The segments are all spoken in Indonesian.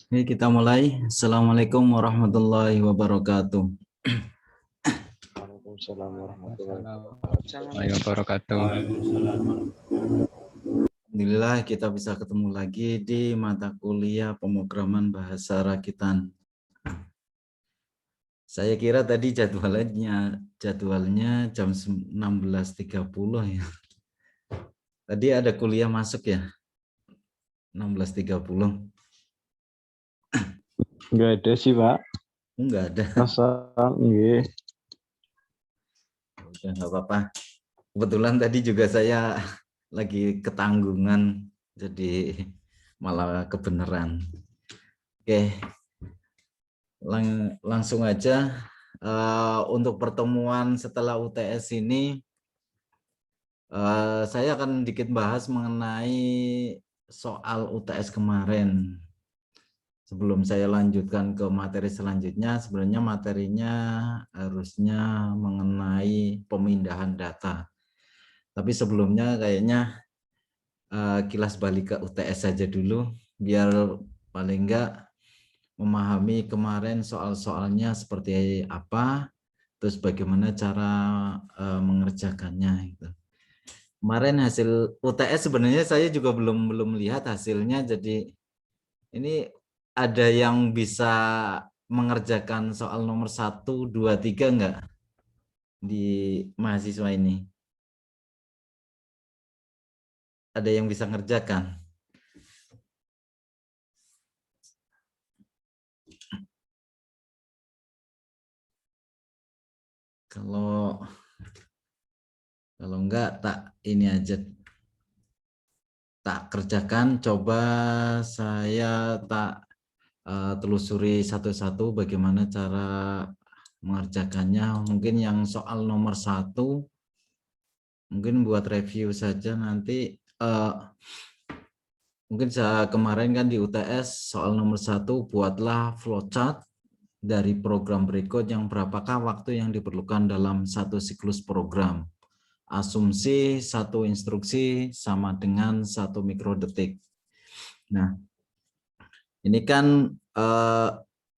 Oke, kita mulai. Assalamualaikum warahmatullahi wabarakatuh. Waalaikumsalam warahmatullahi wabarakatuh. Alhamdulillah kita bisa ketemu lagi di mata kuliah pemrograman bahasa rakitan. Saya kira tadi jadwalnya jam 16.30 ya. Tadi ada kuliah masuk ya, 16.30. Enggak ada sih, Pak. Enggak ada. Asal nggih. Udah enggak apa-apa. Kebetulan tadi juga saya lagi ketanggungan, jadi malah kebenaran. Oke, langsung aja. Untuk pertemuan setelah UTS ini, saya akan dikit bahas mengenai soal UTS kemarin. Sebelum saya lanjutkan ke materi selanjutnya, sebenarnya materinya harusnya mengenai pemindahan data. Tapi sebelumnya kayaknya kilas balik ke UTS saja dulu, biar paling enggak memahami kemarin soal-soalnya seperti apa, terus bagaimana cara mengerjakannya. Gitu. Kemarin hasil UTS sebenarnya saya juga belum lihat hasilnya, jadi ini ada yang bisa mengerjakan soal nomor 1, 2, 3 enggak di mahasiswa ini? Ada yang bisa ngerjakan? Kalau enggak tak ini aja, tak kerjakan, coba saya tak telusuri satu-satu bagaimana cara mengerjakannya. Mungkin yang soal nomor 1 mungkin buat review saja nanti. Mungkin saya kemarin kan di UTS soal nomor 1 buatlah flowchart dari program berikut yang berapakah waktu yang diperlukan dalam satu siklus program. Asumsi satu instruksi sama dengan 1 mikrodetik. Nah, ini kan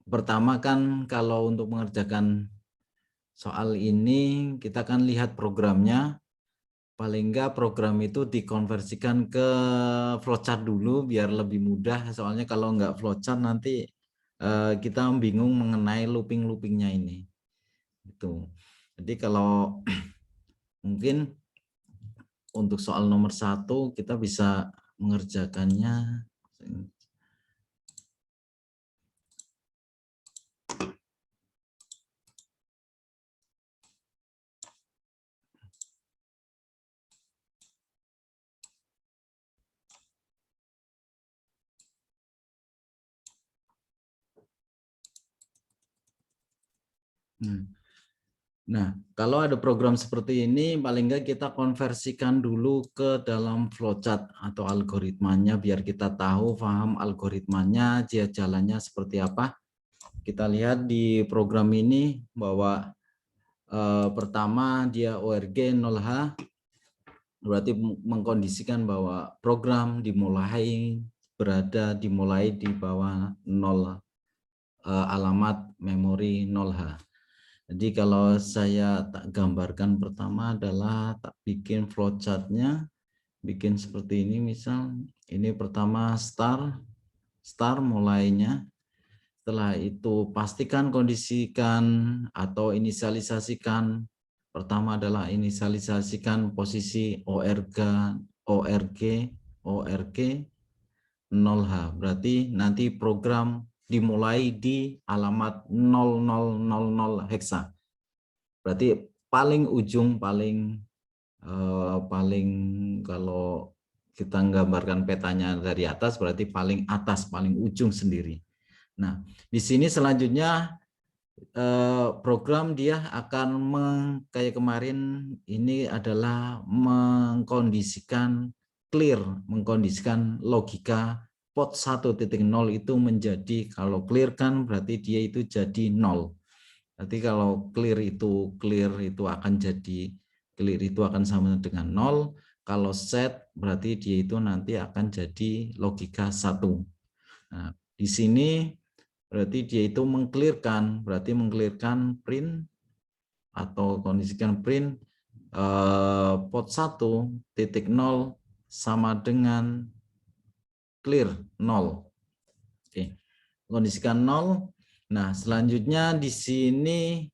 pertama kan kalau untuk mengerjakan soal ini kita kan lihat programnya, paling enggak program itu dikonversikan ke flowchart dulu biar lebih mudah, soalnya kalau enggak flowchart nanti kita bingung mengenai looping-loopingnya ini. Itu. Jadi kalau mungkin untuk soal nomor 1 kita bisa mengerjakannya. Nah, kalau ada program seperti ini, paling enggak kita konversikan dulu ke dalam flowchart atau algoritmanya, biar kita tahu, paham algoritmanya, dia jalannya seperti apa. Kita lihat di program ini bahwa pertama dia ORG 0H, berarti mengkondisikan bahwa program dimulai di bawah 0 alamat memori 0H. Jadi kalau saya tak gambarkan pertama adalah tak bikin flowchart-nya, bikin seperti ini misal, ini pertama start mulainya, setelah itu pastikan kondisikan atau inisialisasikan, pertama adalah inisialisasikan posisi ORG 0H, berarti nanti program dimulai di alamat 0000 heksa. Berarti paling ujung, paling kalau kita gambarkan petanya dari atas, berarti paling atas, paling ujung sendiri. Nah, di sini selanjutnya program dia akan kayak kemarin ini adalah mengkondisikan logika port 1.0 itu menjadi, kalau clear kan berarti dia itu jadi 0. Nanti kalau clear itu akan sama dengan 0. Kalau set berarti dia itu nanti akan jadi logika 1. Nah, Di sini berarti dia itu mengclearkan, berarti mengclearkan print atau kondisikan print port 1.0 sama dengan clear 0. Oke. Kondisikan 0. Nah, selanjutnya di sini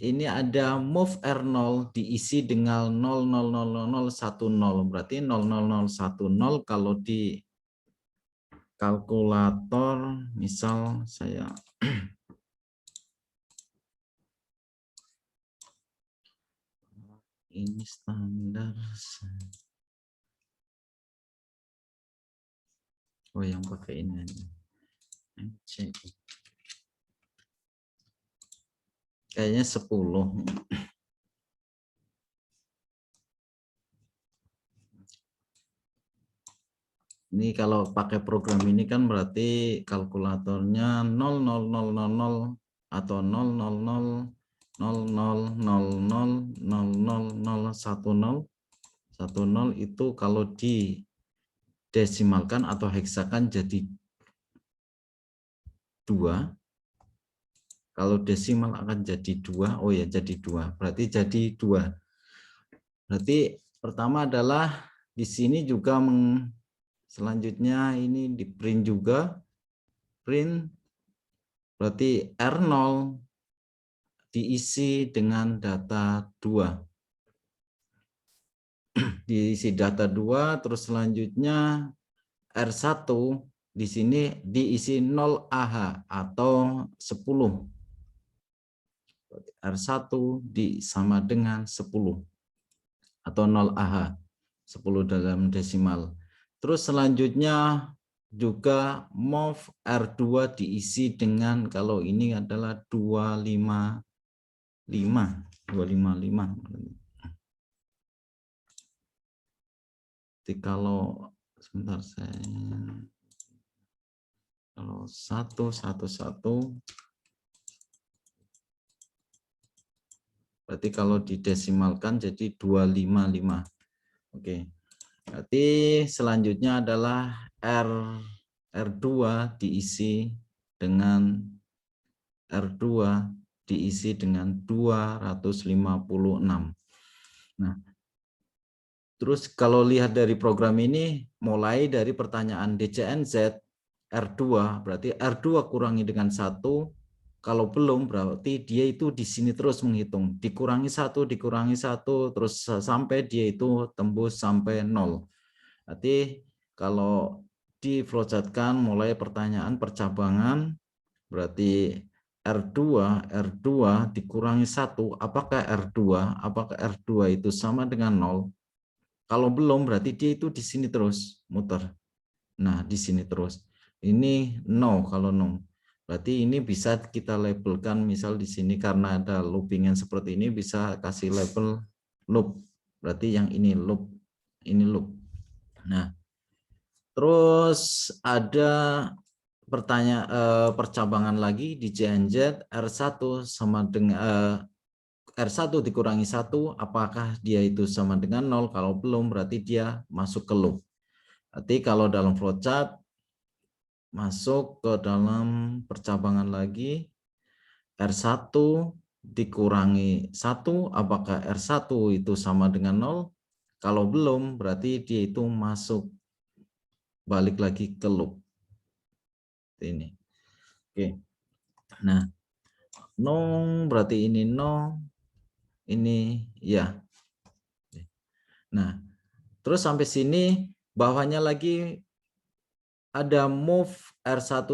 ini ada move R0 diisi dengan 0000010. Berarti 00010 kalau di kalkulator, misal saya ini standar. Oh, yang pakai ini aja. Kayaknya 10. Ini kalau pakai program ini kan berarti kalkulatornya 00000 atau 00000000010. 10 itu kalau didesimalkan atau heksakan jadi 2. Kalau desimal akan jadi 2. Oh ya, jadi 2. Berarti jadi 2. Berarti pertama adalah di sini juga selanjutnya ini di print juga. Print berarti R0 diisi dengan data 2. Diisi data 2, terus selanjutnya R1 di sini diisi 0 AH atau 10. R1 sama dengan 10 atau 0 AH, 10 dalam desimal. Terus selanjutnya juga move R2 diisi dengan, kalau ini adalah 255. Jadi kalau sebentar kalau 111 berarti kalau didesimalkan jadi 255. Oke. Berarti selanjutnya adalah R2 diisi dengan 256. Nah, terus kalau lihat dari program ini, mulai dari pertanyaan DCNZ, R2, berarti R2 kurangi dengan 1, kalau belum berarti dia itu di sini terus menghitung, dikurangi 1, terus sampai dia itu tembus sampai 0. Berarti kalau di flowchartkan mulai pertanyaan percabangan, berarti R2 dikurangi 1, apakah R2 itu sama dengan 0? Kalau belum berarti dia itu di sini terus muter. Nah, di sini terus. Ini no kalau no. Berarti ini bisa kita labelkan, misal di sini karena ada loopingan seperti ini bisa kasih label loop. Berarti yang ini loop, ini loop. Nah, terus ada percabangan lagi di JNZ, R1 sama dengan R1 dikurangi 1, apakah dia itu sama dengan 0? Kalau belum berarti dia masuk ke loop. Berarti kalau dalam flowchart masuk ke dalam percabangan lagi, R1 dikurangi 1, apakah R1 itu sama dengan 0? Kalau belum berarti dia itu masuk balik lagi ke loop. Ini. Oke. Nah, no berarti ini no, ini ya. Nah, terus sampai sini bawahnya lagi ada move R1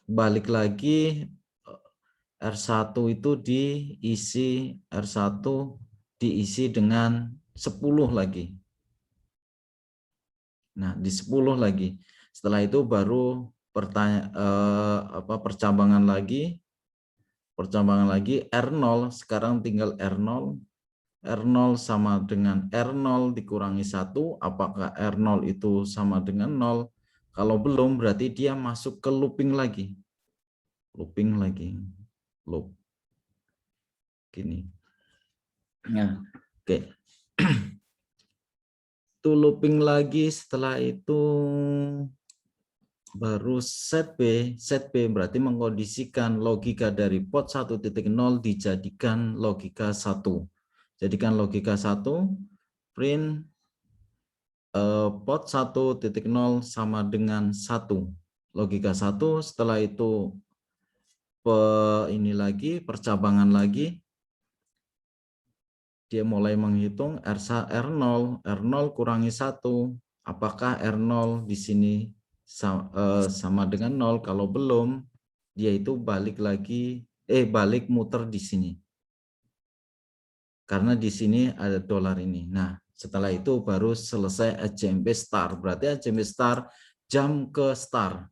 balik lagi, R1 itu diisi, R1 diisi dengan 10 lagi. Nah, di 10 lagi. Setelah itu baru percabangan lagi R0, sekarang tinggal R0. R0 sama dengan R0 dikurangi 1, apakah R0 itu sama dengan 0? Kalau belum berarti dia masuk ke looping lagi. Looping lagi. Loop. Gini. Nah, oke. Itu looping lagi, setelah itu baru set B berarti mengkondisikan logika dari port 1.0 dijadikan logika 1. Jadikan logika 1, print port 1.0 sama dengan 1. Logika 1, setelah itu ini lagi, percabangan lagi, dia mulai menghitung R0 kurangi 1, apakah R0 di sini sama dengan 0, kalau belum dia itu balik lagi balik muter di sini karena di sini ada dolar ini. Nah, setelah itu baru selesai HMP start, berarti HMP start jam ke start,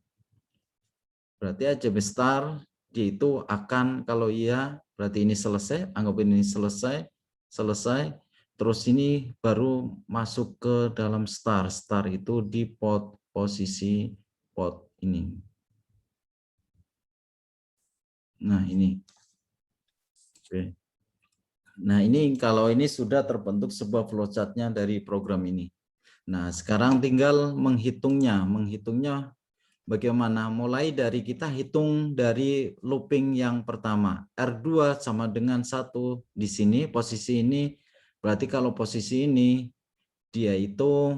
berarti HMP start dia itu akan, kalau iya berarti ini selesai, anggap ini selesai, terus ini baru masuk ke dalam start itu di posisi port ini. Nah ini, oke. Nah ini kalau ini sudah terbentuk sebuah flowchartnya dari program ini. Nah sekarang tinggal menghitungnya bagaimana, mulai dari kita hitung dari looping yang pertama, R2 sama dengan 1 di sini, posisi ini, berarti kalau posisi ini, dia itu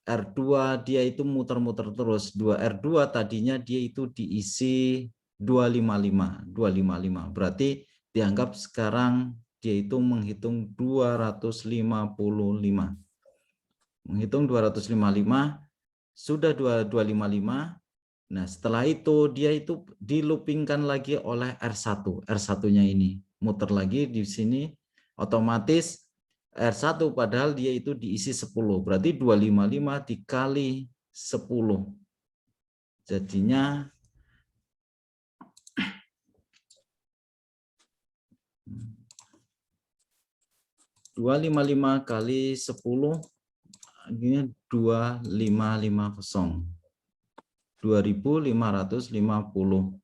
R2, dia itu muter-muter terus, R2 tadinya dia itu diisi 255, berarti dianggap sekarang dia itu menghitung 255. Menghitung 255, sudah 255. Nah, setelah itu dia itu diloopingkan lagi oleh R1. R1-nya ini muter lagi di sini, otomatis R1 padahal dia itu diisi 10. Berarti 255 dikali 10. Jadinya 255 kali 10 ini 2550. 2550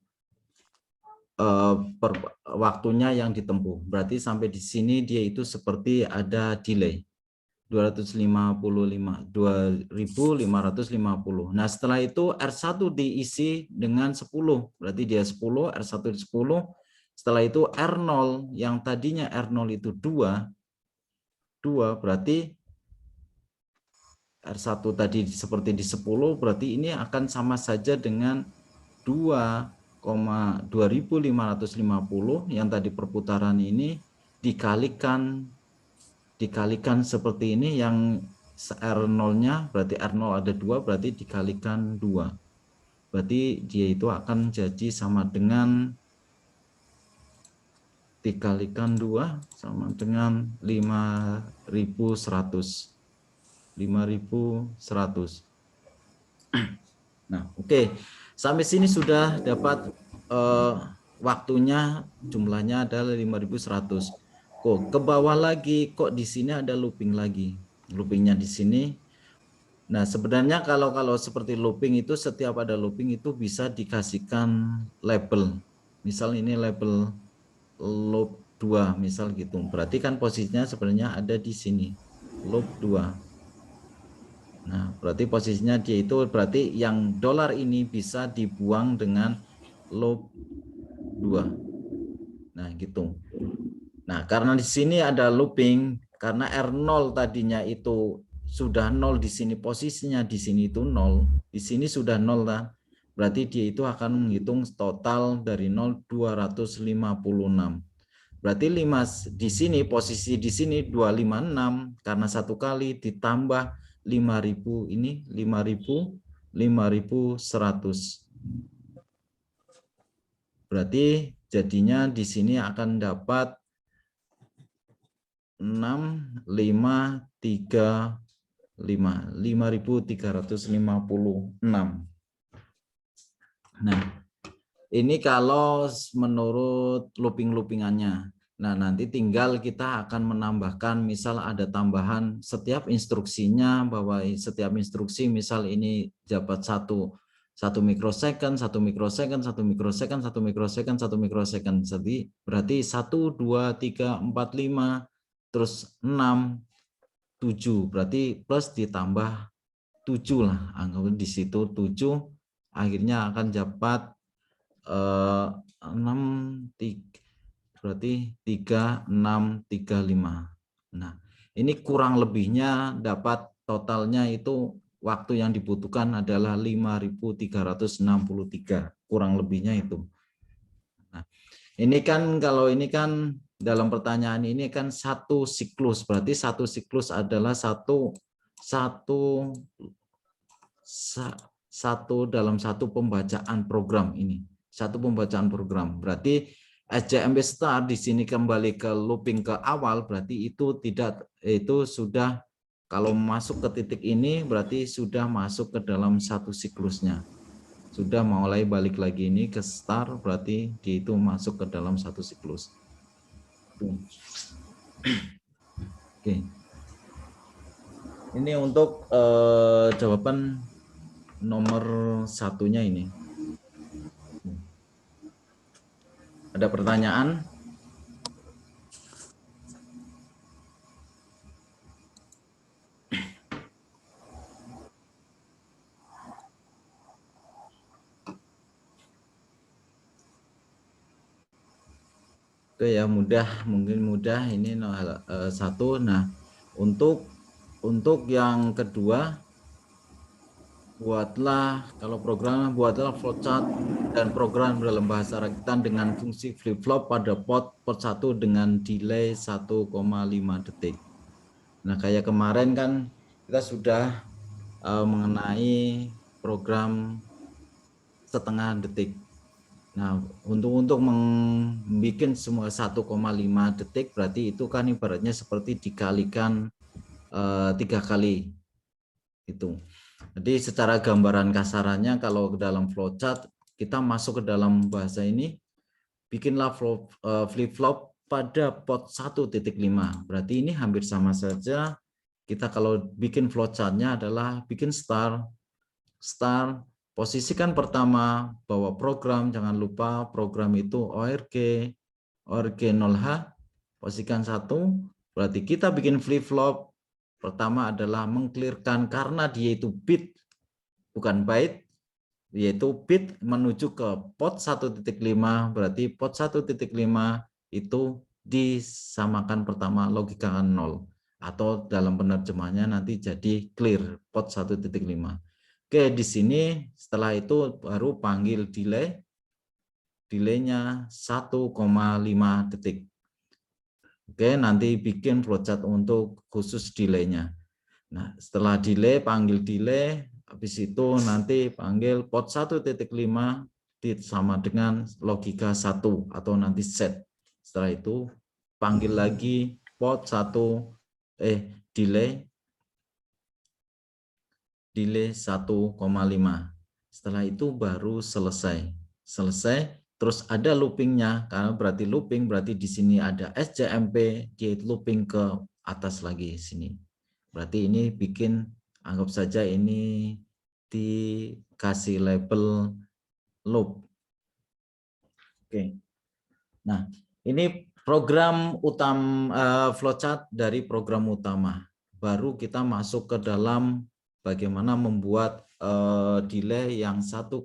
per waktunya yang ditempuh. Berarti sampai di sini dia itu seperti ada delay. 255, 2550. Nah, setelah itu R1 diisi dengan 10. Berarti dia 10, R1 10. Setelah itu R0 yang tadinya R0 itu 2 berarti R1 tadi seperti di 10, berarti ini akan sama saja dengan 2,2550 yang tadi perputaran ini dikalikan seperti ini, yang R0-nya berarti R0 ada 2, berarti dikalikan 2. Berarti dia itu akan jadi sama dengan dikalikan 2 sama dengan 5.100. 5.100. Nah, oke. Sampai sini sudah dapat waktunya, jumlahnya adalah 5.100. Kok ke bawah lagi, kok di sini ada looping lagi. Loopingnya di sini. Nah, sebenarnya kalau seperti looping itu, setiap ada looping itu bisa dikasihkan label. Misal ini label loop 2 misal gitu. Berarti kan posisinya sebenarnya ada di sini. Loop 2. Nah, berarti posisinya dia itu berarti yang dolar ini bisa dibuang dengan loop 2. Nah, gitu. Nah, karena di sini ada looping, karena R0 tadinya itu sudah 0 di sini, posisinya di sini itu 0, di sini sudah 0 lah. Berarti dia itu akan menghitung total dari 0 256. Berarti 5 di sini, posisi di sini 256 karena satu kali ditambah 5.000 ini 5.100. Berarti jadinya di sini akan dapat 5.356. Nah, ini kalau menurut looping-loopingannya. Nah, nanti tinggal kita akan menambahkan, misal ada tambahan setiap instruksinya, bahwa setiap instruksi misal ini dapat 1 mikrosecond, 1 mikrosecond, 1 mikrosecond, 1 mikrosecond, 1 mikrosecond. Jadi berarti 1, 2, 3, 4, 5, terus 6, 7. Berarti plus ditambah 7 lah. Anggap di situ 7. akhirnya akan dapat 6 berarti 3635. Nah, ini kurang lebihnya dapat totalnya itu waktu yang dibutuhkan adalah 5.363, kurang lebihnya itu. Nah, ini kan kalau ini kan dalam pertanyaan ini kan satu siklus, berarti satu siklus adalah satu dalam satu pembacaan program ini. Satu pembacaan program. Berarti SJMP start di sini kembali ke looping ke awal, berarti itu sudah kalau masuk ke titik ini berarti sudah masuk ke dalam satu siklusnya. Sudah mulai balik lagi ini ke start, berarti dia itu masuk ke dalam satu siklus. Oke. Ini untuk jawaban nomor satunya ini. Ada pertanyaan? Oke ya, mungkin mudah ini satu. Nah, untuk yang kedua, buatlah flowchart dan program dalam bahasa rakitan dengan fungsi flip-flop pada pot 1 dengan delay 1,5 detik. Nah, kayak kemarin kan kita sudah mengenai program setengah detik. Nah, untuk membuat semua 1,5 detik berarti itu kan ibaratnya seperti dikalikan 3 kali itu. Jadi secara gambaran kasarannya kalau dalam flowchart kita masuk ke dalam bahasa ini, bikinlah flip-flop pada pot 1.5. Berarti ini hampir sama saja. Kita kalau bikin flowchartnya adalah bikin start, posisikan pertama bahwa program, jangan lupa program itu ORG 0H, posisikan 1, berarti kita bikin flip-flop. Pertama adalah mengclearkan karena dia itu bit bukan byte, yaitu bit menuju ke pot 1.5, berarti pot 1.5 itu disamakan pertama logika 0, atau dalam penerjemahnya nanti jadi clear pot 1.5. Oke, di sini setelah itu baru panggil delay-nya 1,5 detik. Oke, nanti bikin flowchart untuk khusus delay-nya. Nah, setelah delay, panggil delay, habis itu nanti panggil pot 1.5 sama dengan logika 1 atau nanti set. Setelah itu panggil lagi pot 1 delay 1,5. Setelah itu baru selesai. Terus ada loopingnya, karena berarti looping berarti di sini ada SJMP, dia looping ke atas lagi sini. Berarti ini bikin, anggap saja ini dikasih label loop. Oke. Nah, ini program utama flowchart dari program utama. Baru kita masuk ke dalam bagaimana membuat delay yang 1,5.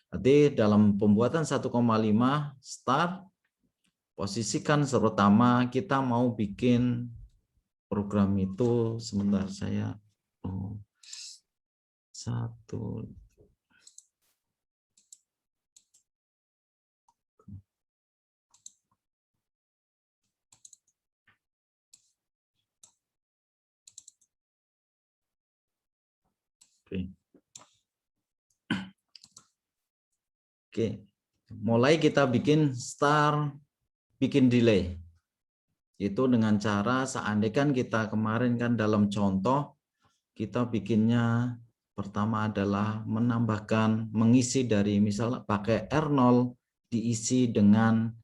Jadi dalam pembuatan 1,5 start, posisikan pertama kita mau bikin program itu, sebentar saya satu. Oke, mulai kita bikin start, bikin delay. Itu dengan cara seandainya kita kemarin kan dalam contoh kita bikinnya pertama adalah menambahkan, mengisi dari misalnya pakai R0 diisi dengan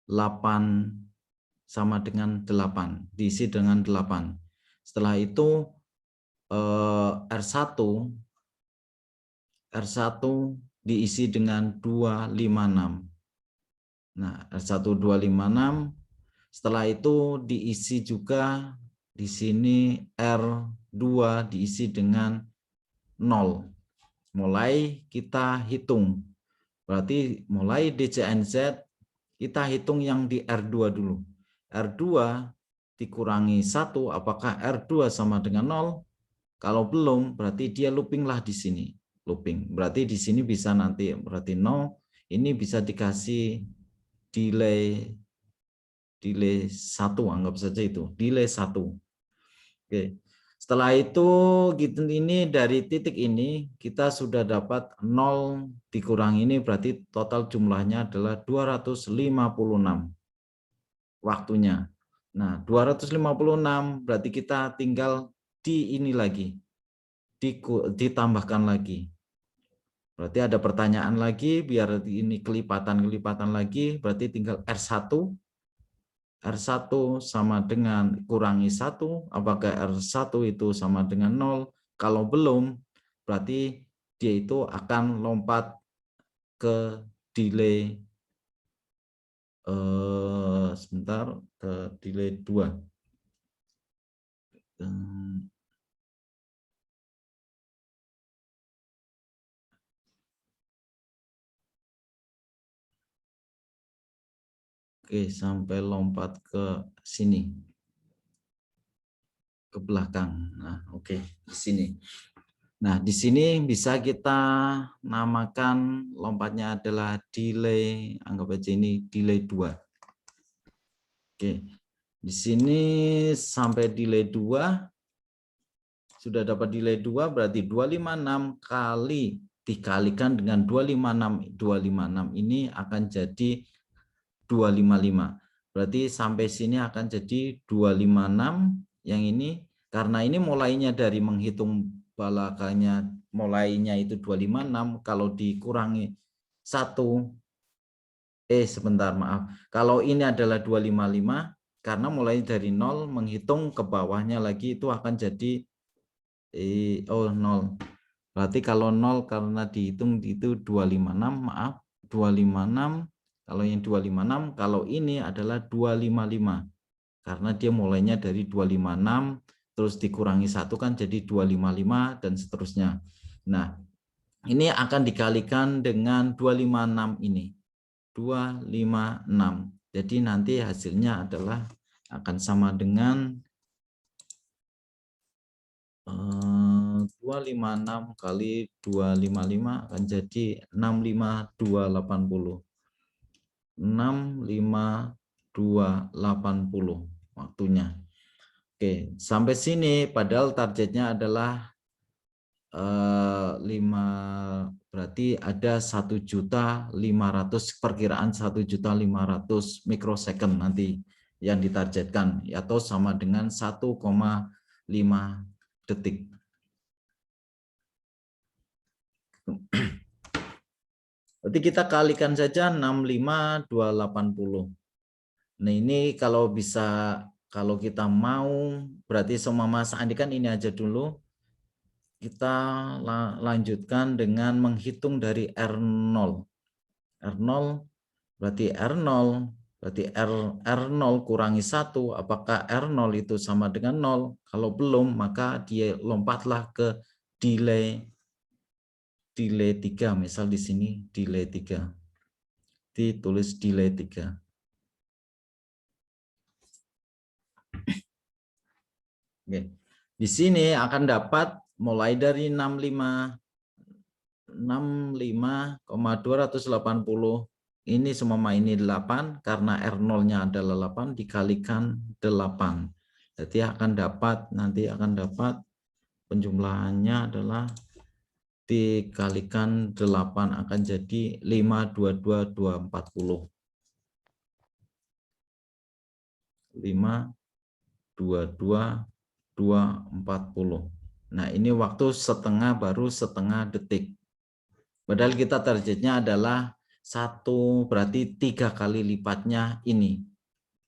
8 sama dengan 8, diisi dengan 8. Setelah itu R1 diisi dengan 256. Nah, R1 256. Setelah itu diisi juga di sini R2 diisi dengan 0. mulai kita hitung. Berarti mulai DCNZ kita hitung yang di R2 dulu. R2 dikurangi 1, apakah R2 sama dengan 0? Kalau belum, berarti dia loopinglah di sini. Looping. Berarti di sini bisa nanti, berarti 0. Ini bisa dikasih delay 1, anggap saja itu. Delay 1. Oke. Setelah itu gitu, ini dari titik ini kita sudah dapat 0 dikurangi ini, berarti total jumlahnya adalah 256 waktunya. Nah, 256 berarti kita tinggal di ini lagi, ditambahkan lagi. Berarti ada pertanyaan lagi, biar ini kelipatan lagi, berarti tinggal R1. R1 sama dengan kurangi 1, apakah R1 itu sama dengan 0? Kalau belum, berarti dia itu akan lompat ke delay sebentar, ke delay 2. Oke, sampai lompat ke sini, ke belakang. Nah, oke, di sini. Nah, di sini bisa kita namakan lompatnya adalah delay, anggap aja ini delay 2. Oke, di sini sampai delay 2, sudah dapat delay 2, berarti 256 kali dikalikan dengan 256. 256 ini akan jadi 255. Berarti sampai sini akan jadi 256. Yang ini, karena ini mulainya dari menghitung belakangnya, mulainya itu 256, kalau dikurangi 1, sebentar, maaf. Kalau ini adalah 255, karena mulai dari 0, menghitung ke bawahnya lagi itu akan jadi 0. Berarti kalau 0 karena dihitung itu 256, maaf, 256. Kalau yang 256, kalau ini adalah 255. Karena dia mulainya dari 256, terus dikurangi 1 kan jadi 255 dan seterusnya. Nah, ini akan dikalikan dengan 256 ini. 256. Jadi nanti hasilnya adalah akan sama dengan 256 kali 255 akan jadi 65280. 65280 waktunya. Oke, sampai sini padahal targetnya adalah 5, berarti ada 1.500.000, perkiraan 1.500.000 mikrosecond nanti yang ditargetkan, atau sama dengan 1,5 detik. Berarti kita kalikan saja 65280. Nah, ini kalau bisa, kalau kita mau, berarti semua Mas Andi kan ini aja dulu. Kita lanjutkan dengan menghitung dari R0. R0 berarti R0, berarti R0 kurangi 1, apakah R0 itu sama dengan 0? Kalau belum, maka dia lompatlah ke delay 3, misal di sini delay 3. Ditulis delay 3. Oke. Di sini akan dapat mulai dari 65,280. Ini semua ini 8, karena R0-nya adalah 8 dikalikan 8. Jadi nanti akan dapat penjumlahannya adalah dikalikan 8 akan jadi 522.240. 522.240. Nah, ini waktu setengah, baru setengah detik. Padahal kita targetnya adalah 1, berarti 3 kali lipatnya ini.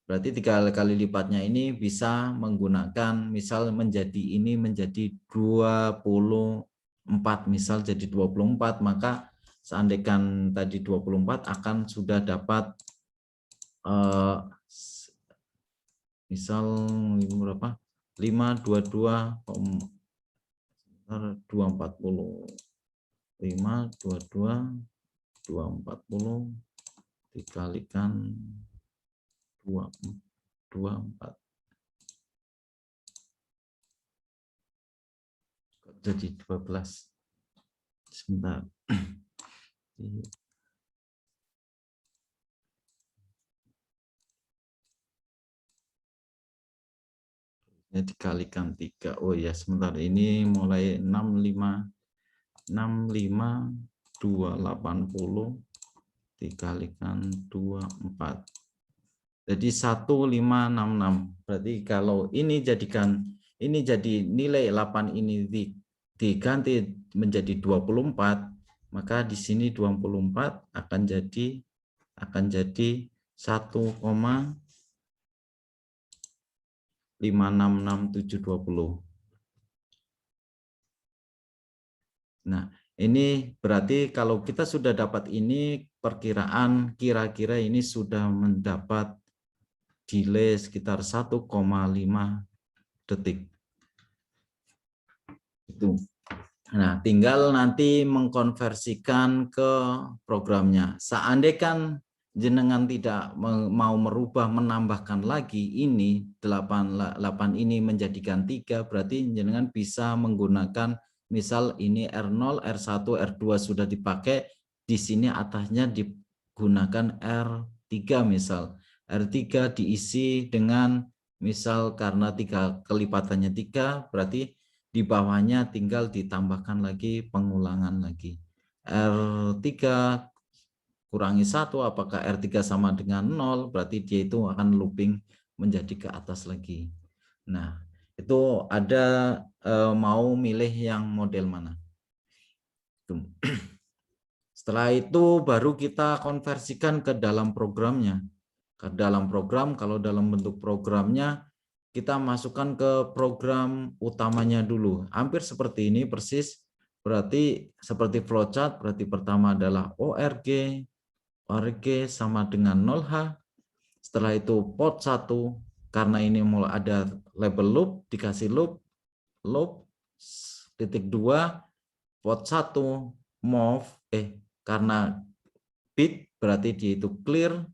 Berarti 3 kali lipatnya ini bisa menggunakan, misal ini menjadi 24, misal jadi 24, maka seandainya tadi 24 akan sudah dapat misal berapa? 522,240. 240 dikalikan 24. Jadi 12. Sebentar. Ini dikalikan 3. Oh ya, sebentar. Ini mulai 280 dikalikan 24. Jadi 1566. Berarti kalau ini jadi nilai 8 ini diganti menjadi 24, maka di sini 24 akan jadi 1,566720. Nah, ini berarti kalau kita sudah dapat ini, perkiraan kira-kira ini sudah mendapat delay sekitar 1,5 detik. Itu. Nah, tinggal nanti mengkonversikan ke programnya. Seandainya jenengan tidak mau merubah, menambahkan lagi ini 8 ini menjadikan 3, berarti jenengan bisa menggunakan misal ini R0, R1, R2 sudah dipakai, di sini atasnya digunakan R3 misal. R3 diisi dengan misal karena kelipatannya 3, berarti di bawahnya tinggal ditambahkan lagi pengulangan lagi. R3 kurangi 1, apakah R3 sama dengan 0, berarti dia itu akan looping menjadi ke atas lagi. Nah, itu ada mau milih yang model mana. Setelah itu baru kita konversikan ke dalam programnya. Ke dalam program, kalau dalam bentuk programnya, kita masukkan ke program utamanya dulu. Hampir seperti ini persis. Berarti seperti flowchart, berarti pertama adalah ORG sama dengan 0H. Setelah itu port 1, karena ini mulai ada label loop, dikasih loop, titik 2, port 1, move, karena bit, berarti dia itu clear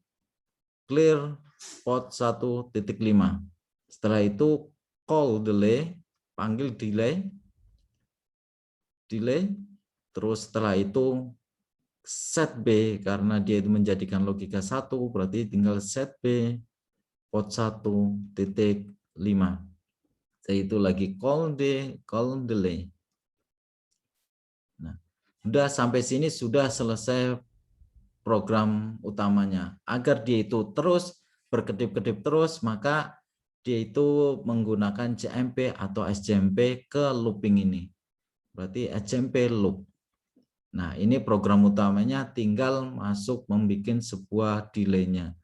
port 1.5. Setelah itu call delay, panggil delay, terus setelah itu set B, karena dia itu menjadikan logika 1, berarti tinggal set B port 1.5. Setelah itu lagi call delay. Nah, sudah sampai sini sudah selesai program utamanya. Agar dia itu terus berkedip-kedip terus, maka dia itu menggunakan JMP atau SJMP ke looping ini. Berarti SJMP loop. Nah, ini program utamanya, tinggal masuk membuat sebuah delay-nya.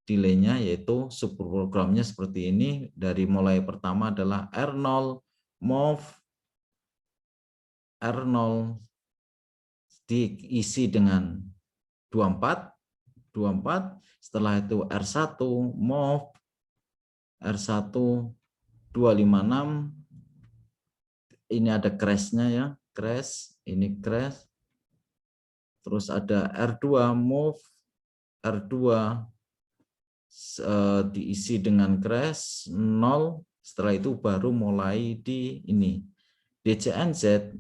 Delay-nya yaitu subprogramnya seperti ini. Dari mulai pertama adalah R0 move, R0 diisi dengan 24, setelah itu R1 move, R1 256, ini ada crash-nya ya, ini crash, terus ada R2 move, R2 diisi dengan crash 0, setelah itu baru mulai di ini DCNZ,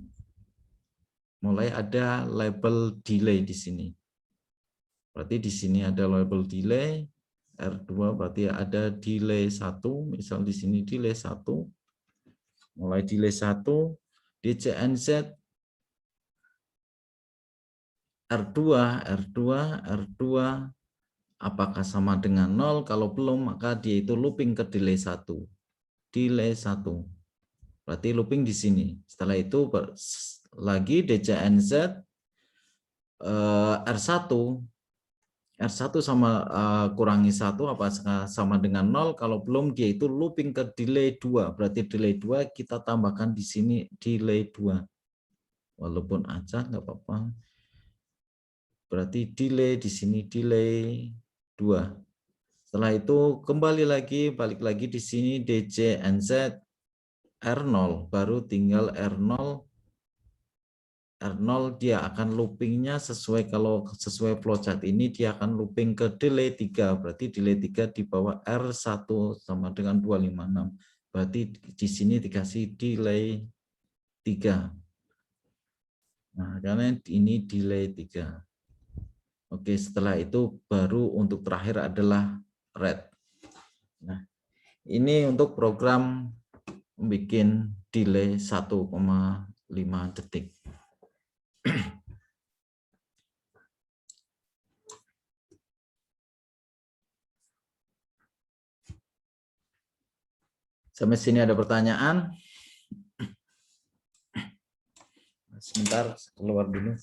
mulai ada label delay di sini. Berarti di sini ada label delay, R2 berarti ada delay 1, misal di sini delay 1, mulai delay 1, DCNZ, R2, apakah sama dengan 0, kalau belum maka dia itu looping ke delay 1. Berarti looping di sini. Setelah itu lagi DCNZ, R1 sama kurangi 1 apa sama dengan 0, kalau belum dia itu looping ke delay 2, berarti delay 2 kita tambahkan di sini delay 2, walaupun acak nggak apa-apa, berarti delay di sini delay 2. Setelah itu kembali lagi, balik lagi di sini DCNZ R0, baru tinggal R0 R0 dia akan loopingnya sesuai, kalau sesuai flowchart ini dia akan looping ke delay 3, berarti delay 3 di bawah R1 sama dengan 256. Berarti di sini dikasih delay 3. Nah, karena ini delay 3. Oke, setelah itu baru untuk terakhir adalah red. Nah, ini untuk program bikin delay 1,5 detik. Sampai sini ada pertanyaan? Sebentar, keluar dulu.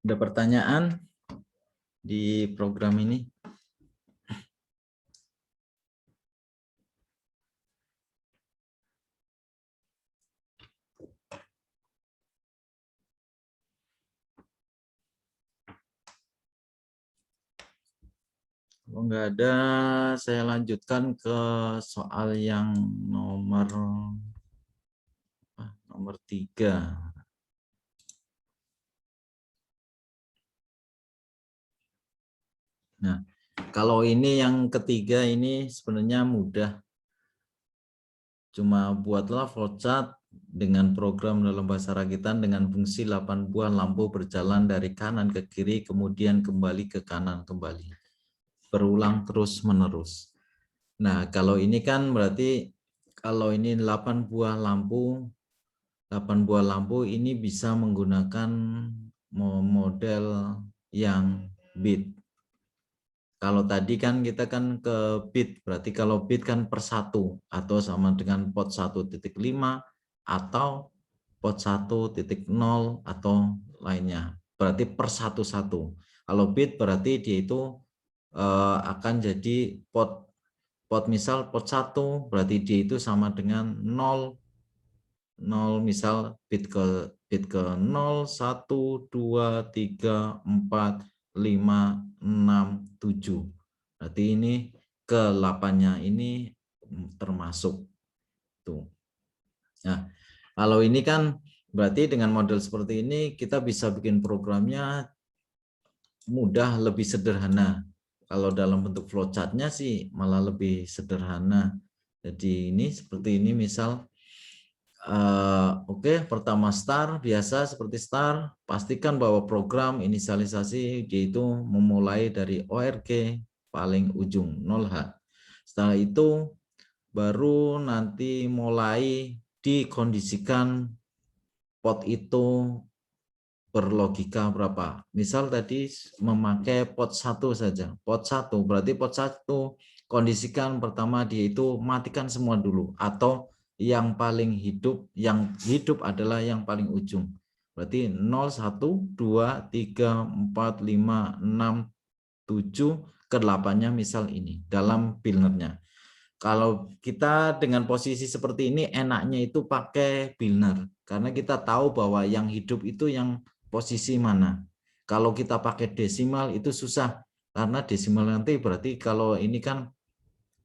Ada pertanyaan di program ini? Kalau nggak ada, saya lanjutkan ke soal yang nomor 3. Nah, kalau ini yang ketiga ini sebenarnya mudah. Cuma buatlah flowchart dengan program dalam bahasa rakitan dengan fungsi 8 buah lampu berjalan dari kanan ke kiri, kemudian kembali ke kanan kembali. Berulang terus-menerus. Nah, kalau ini kan berarti kalau ini 8 buah lampu ini bisa menggunakan model yang bit. Kalau tadi kan kita kan ke bit, berarti kalau bit kan per 1 atau sama dengan pot 1.5 atau pot 1.0 atau lainnya. Berarti per 1. Kalau bit berarti dia itu akan jadi pot misal pot 1 berarti dia itu sama dengan 0 misal bit ke 0, 1, 2, 3, 4, 5, 6, 7. Berarti ini ke-8-nya ini termasuk tuh. Nah, kalau ini kan berarti dengan model seperti ini kita bisa bikin programnya mudah, lebih sederhana. Kalau dalam bentuk flowchart-nya sih malah lebih sederhana. Jadi ini seperti ini misal Oke, pertama start, biasa seperti start, pastikan bahwa program inisialisasi yaitu memulai dari ORG paling ujung 0H. Setelah itu baru nanti mulai dikondisikan pot itu berlogika berapa. Misal tadi memakai pot 1 saja. Pot 1 berarti pot 1 kondisikan pertama dia itu matikan semua dulu atau yang paling yang hidup adalah yang paling ujung. Berarti 0, 1, 2, 3, 4, 5, 6, 7 ke-8-nya misal ini dalam buildernya. Kalau kita dengan posisi seperti ini enaknya itu pakai builder karena kita tahu bahwa yang hidup itu yang posisi mana. Kalau kita pakai desimal itu susah karena desimal nanti berarti kalau ini kan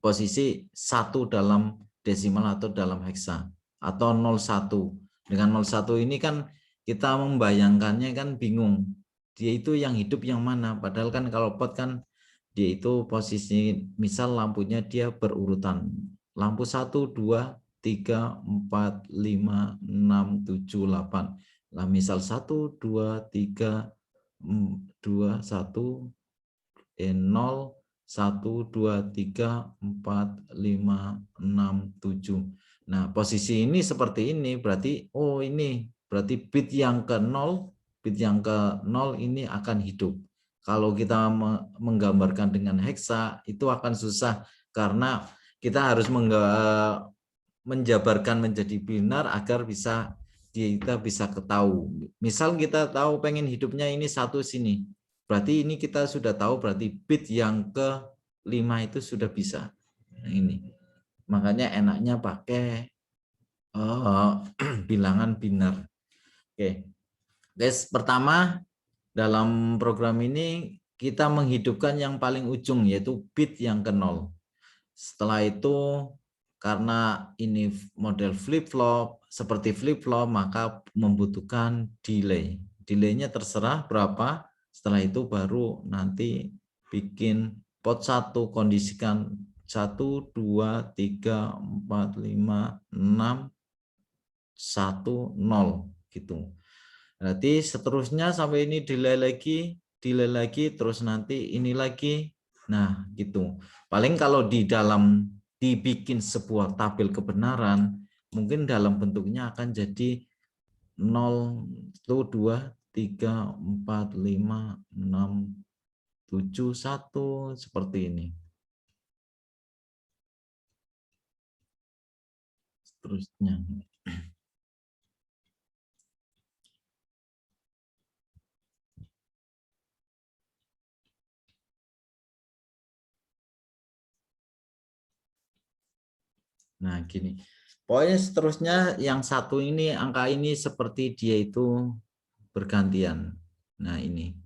posisi 1 dalam desimal atau dalam heksa atau 01. Dengan 01 ini kan kita membayangkannya kan bingung. Dia itu yang hidup yang mana? Padahal kan kalau pot kan dia itu posisi misal lampunya dia berurutan. Lampu 1, 2, 3, 4, 5, 6, 7, 8. Lah misal 1, 2, 3, 2, 1, 0, 1, 2, 3, 4, 5, 6, 7. Nah, posisi ini seperti ini berarti oh ini berarti bit yang ke 0 ini akan hidup. Kalau kita menggambarkan dengan heksa itu akan susah karena kita harus menjabarkan menjadi binar agar kita bisa ketahui. Misal kita tahu pengen hidupnya ini 1 sini. Berarti ini kita sudah tahu berarti bit yang ke-5 itu sudah bisa. Nah, ini. Makanya enaknya pakai bilangan binar. Oke. Guys, pertama dalam program ini kita menghidupkan yang paling ujung yaitu bit yang ke-0. Setelah itu karena ini model flip-flop, seperti flip-flop maka membutuhkan delay. Delaynya terserah berapa. Setelah itu baru nanti bikin pot 1 kondisikan 1, 2, 3, 4, 5, 6, 1, 0 gitu. Berarti seterusnya sampai ini delay lagi, terus nanti ini lagi. Nah, gitu. Paling kalau dibikin sebuah tabel kebenaran, mungkin dalam bentuknya akan jadi 0, 2, 3, 4, 5, 6, 7, 1 seperti ini. Seterusnya. Nah, gini. Pokoknya seterusnya yang 1 ini, angka ini seperti dia itu bergantian. Nah, ini.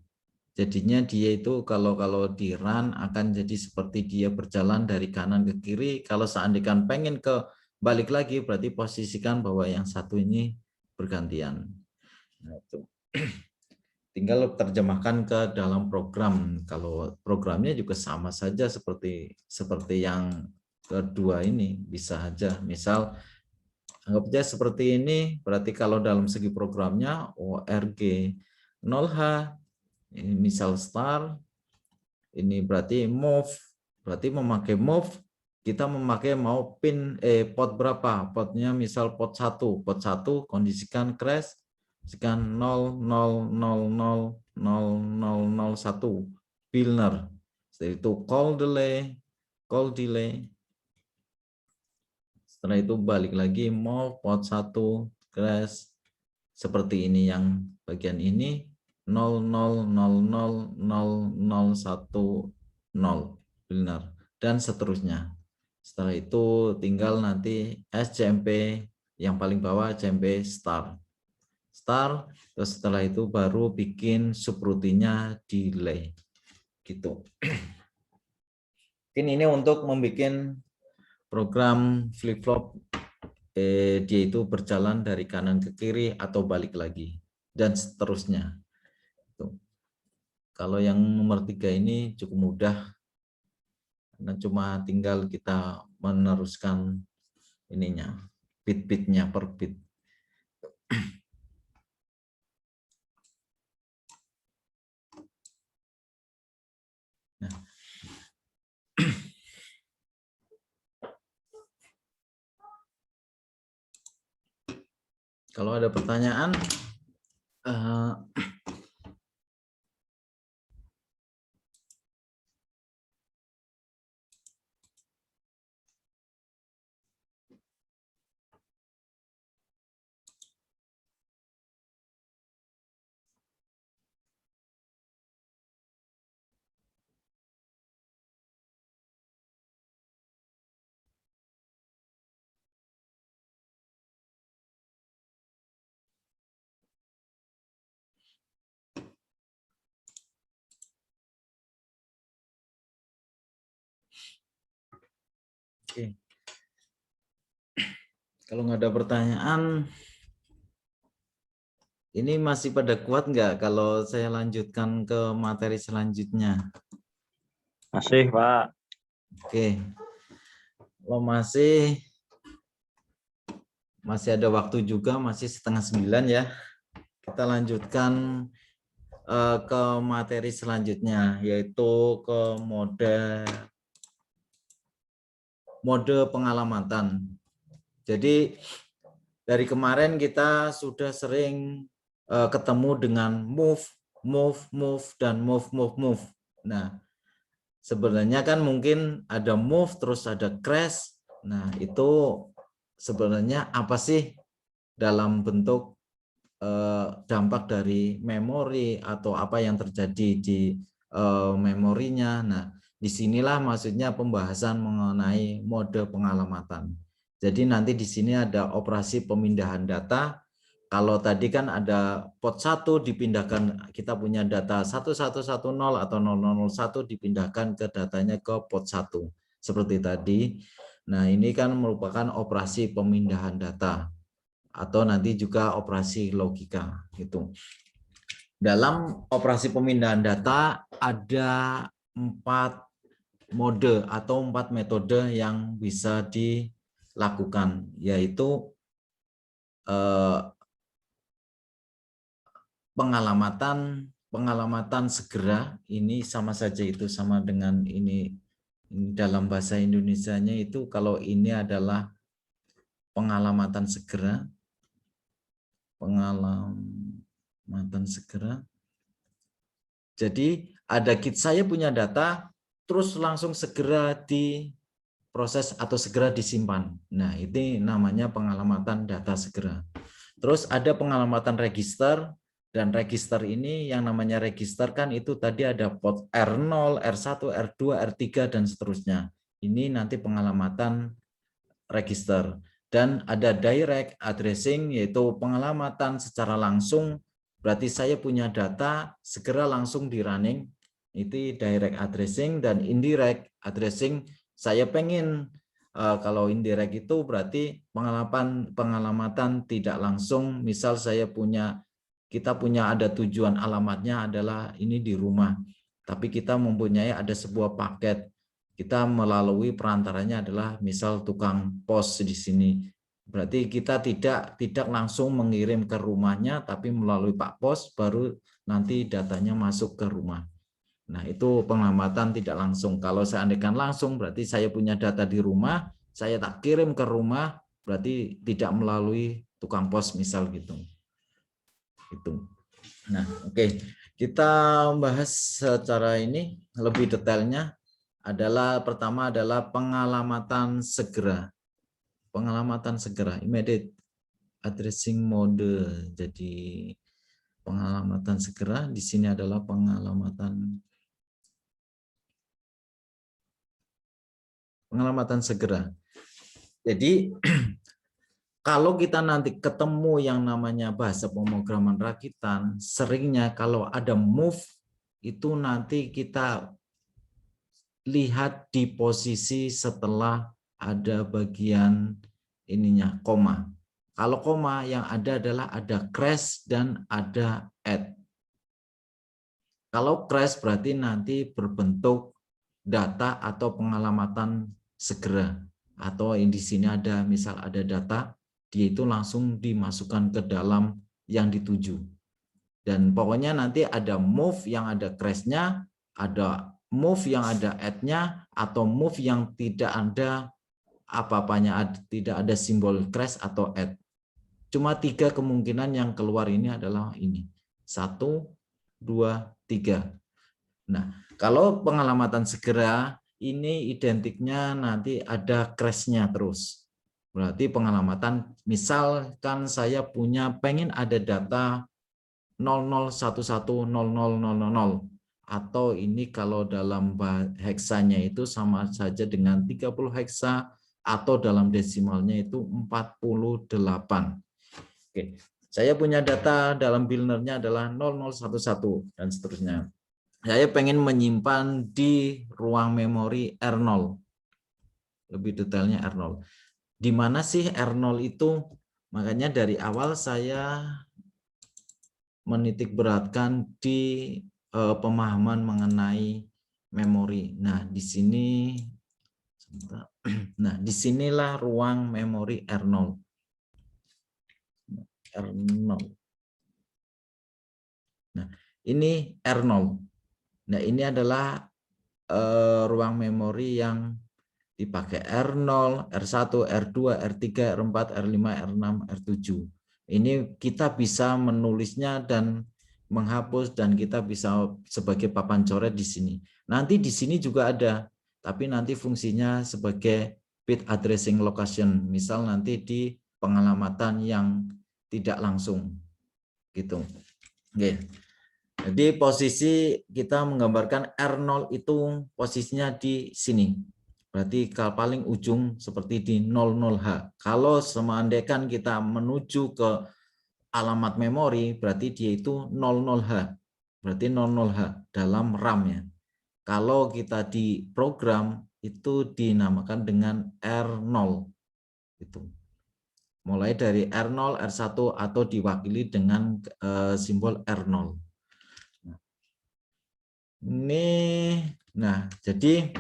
Jadinya dia itu kalau di run akan jadi seperti dia berjalan dari kanan ke kiri. Kalau seandainya pengen ke balik lagi, berarti posisikan bahwa yang satu ini bergantian. Nah, itu. Tinggal terjemahkan ke dalam program. Kalau programnya juga sama saja seperti yang kedua ini, bisa aja. Misal anggap aja seperti ini, berarti kalau dalam segi programnya ORG 0H, ini misal start, ini berarti move, berarti memakai move, kita memakai mau pin pot berapa? Potnya misal pot 1, kondisikan crash, kondisikan 0,000,0001 Billner. Setelah itu call delay. Setelah itu balik lagi mau pot 1 crash seperti ini, yang bagian ini 0,000,0010 Billner dan seterusnya. Setelah itu tinggal nanti SCMP yang paling bawah, SCMP start. Terus setelah itu baru bikin subroutine-nya delay gitu. Mungkin ini untuk membuat program flip-flop, dia itu berjalan dari kanan ke kiri atau balik lagi dan seterusnya. Kalau yang nomor 3 ini cukup mudah, karena cuma tinggal kita meneruskan ininya, bit-bitnya per bit. Nah. Kalau ada pertanyaan, oke. Kalau nggak ada pertanyaan, ini masih pada kuat nggak kalau saya lanjutkan ke materi selanjutnya? Masih, Pak. Oke. Kalau masih ada waktu juga, masih 8:30 ya. Kita lanjutkan ke materi selanjutnya, yaitu ke mode pengalamatan. Jadi dari kemarin kita sudah sering ketemu dengan move, dan move. Nah, sebenarnya kan mungkin ada move terus ada crash. Nah, itu sebenarnya apa sih dalam bentuk dampak dari memori atau apa yang terjadi di memorinya. Nah, disinilah maksudnya pembahasan mengenai mode pengalamatan. Jadi nanti di sini ada operasi pemindahan data. Kalau tadi kan ada pot 1 dipindahkan, kita punya data 1110 atau 0001 dipindahkan ke datanya ke pot 1 seperti tadi. Nah, ini kan merupakan operasi pemindahan data atau nanti juga operasi logika gitu. Dalam operasi pemindahan data ada 4 mode atau 4 metode yang bisa dilakukan, yaitu pengalamatan segera. Ini sama saja, itu sama dengan ini dalam bahasa Indonesianya itu, kalau ini adalah pengalamatan segera. Jadi ada saya punya data, terus langsung segera diproses atau segera disimpan. Nah, ini namanya pengalamatan data segera. Terus ada pengalamatan register, dan register ini yang namanya register kan itu tadi ada pot R0, R1, R2, R3 dan seterusnya. Ini nanti pengalamatan register. Dan ada direct addressing, yaitu pengalamatan secara langsung berarti saya punya data, segera langsung di running. Itu direct addressing. Dan indirect addressing, saya pengen kalau indirect itu berarti pengalamatan tidak langsung. Misal kita punya ada tujuan alamatnya adalah ini di rumah, tapi kita mempunyai ada sebuah paket, kita melalui perantaranya adalah misal tukang pos di sini. Berarti kita tidak langsung mengirim ke rumahnya, tapi melalui Pak Pos baru nanti datanya masuk ke rumah. Nah, itu pengamatan tidak langsung. Kalau seandainya langsung, berarti saya punya data di rumah, saya tak kirim ke rumah, berarti tidak melalui tukang pos misal gitu. Itu. Nah, oke. Kita bahas secara ini lebih detailnya. Pertama adalah pengalamatan segera. Pengalamatan segera, immediate addressing mode. Jadi pengalamatan segera di sini adalah pengalamatan segera. Jadi kalau kita nanti ketemu yang namanya bahasa pemrograman rakitan, seringnya kalau ada move itu nanti kita lihat di posisi setelah ada bagian ininya koma. Kalau koma yang ada adalah ada crash dan ada add. Kalau crash berarti nanti berbentuk data atau pengalamatan segera, atau di sini ada misal ada data, dia itu langsung dimasukkan ke dalam yang dituju. Dan pokoknya nanti ada move yang ada crash-nya, ada move yang ada add-nya, atau move yang tidak ada apa-apanya, tidak ada simbol crash atau add. Cuma 3 kemungkinan yang keluar ini adalah ini. 1, 2, 3. Nah, kalau pengalamatan segera ini identiknya nanti ada crash-nya terus. Berarti pengalamatan, misalkan saya pengen ada data 00110000, atau ini kalau dalam heksanya itu sama saja dengan 30 heksa, atau dalam desimalnya itu 48. Oke, saya punya data dalam billnernya adalah 0011 dan seterusnya. Saya pengen menyimpan di ruang memori R0. Lebih detailnya R0. Di mana sih R0 itu? Makanya dari awal saya menitik beratkan di pemahaman mengenai memori. Nah, di sini disinilah ruang memori R0. Nah, ini R0. Nah, ini adalah ruang memori yang dipakai R0, R1, R2, R3, R4, R5, R6, R7. Ini kita bisa menulisnya dan menghapus, dan kita bisa sebagai papan coret di sini. Nanti di sini juga ada, tapi nanti fungsinya sebagai bit addressing location. Misal nanti di pengalamatan yang tidak langsung gitu. Oke. Jadi posisi kita menggambarkan R0 itu posisinya di sini. Berarti paling ujung seperti di 00H. Kalau seandainya kita menuju ke alamat memori, berarti dia itu 00H. Berarti 00H dalam RAM-nya. Kalau kita di program itu dinamakan dengan R0. Itu. Mulai dari R0, R1 atau diwakili dengan simbol R0. Nah, jadi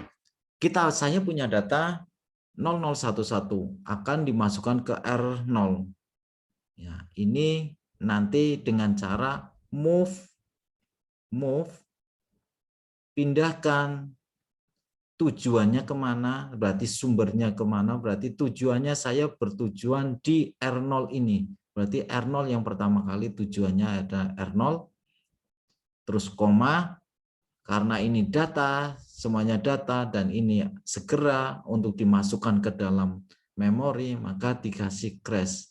saya punya data 0011 akan dimasukkan ke R0. Ya, ini nanti dengan cara move, pindahkan tujuannya kemana, berarti sumbernya kemana, berarti tujuannya saya bertujuan di R0 ini. Berarti R0 yang pertama kali tujuannya ada R0, terus koma, karena ini data, semuanya data, dan ini segera untuk dimasukkan ke dalam memori, maka dikasih crash.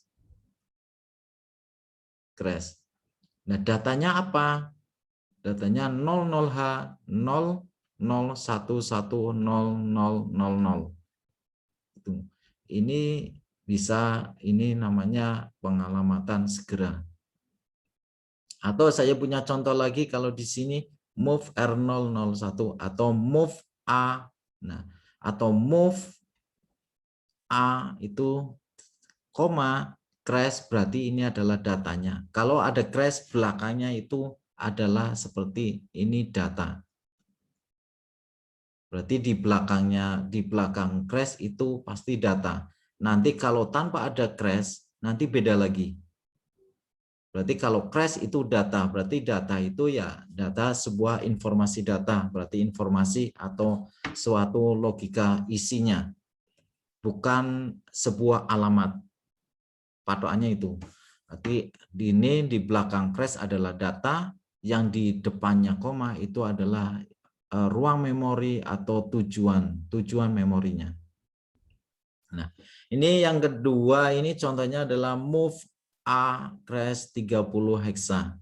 Nah, datanya apa? Datanya 00H 00110000. Ini bisa, ini namanya pengalamatan segera. Atau saya punya contoh lagi kalau di sini move R001 atau move A. Nah, atau move A itu koma crash berarti ini adalah datanya. Kalau ada crash belakangnya itu adalah seperti ini data. Berarti di belakang crash itu pasti data. Nanti kalau tanpa ada crash nanti beda lagi. Berarti kalau crash itu data, berarti data itu ya data sebuah informasi data, berarti informasi atau suatu logika isinya, bukan sebuah alamat. Patokannya itu. Berarti ini di belakang crash adalah data, yang di depannya koma itu adalah ruang memori atau tujuan memorinya. Nah, ini yang kedua, ini contohnya adalah move A crash 30 heksa.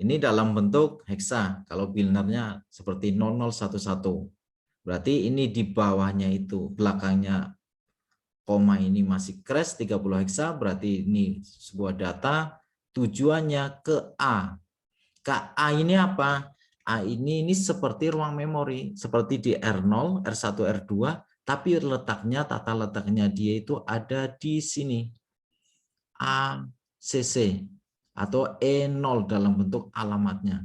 Ini dalam bentuk heksa, kalau binarynya seperti 0011. Berarti ini di bawahnya itu, belakangnya koma ini masih crash 30 heksa, berarti ini sebuah data, tujuannya ke A. Ke A ini apa? A ini seperti ruang memori, seperti di R0, R1, R2, tapi letaknya, tata letaknya dia itu ada di sini. ACC atau E0 dalam bentuk alamatnya.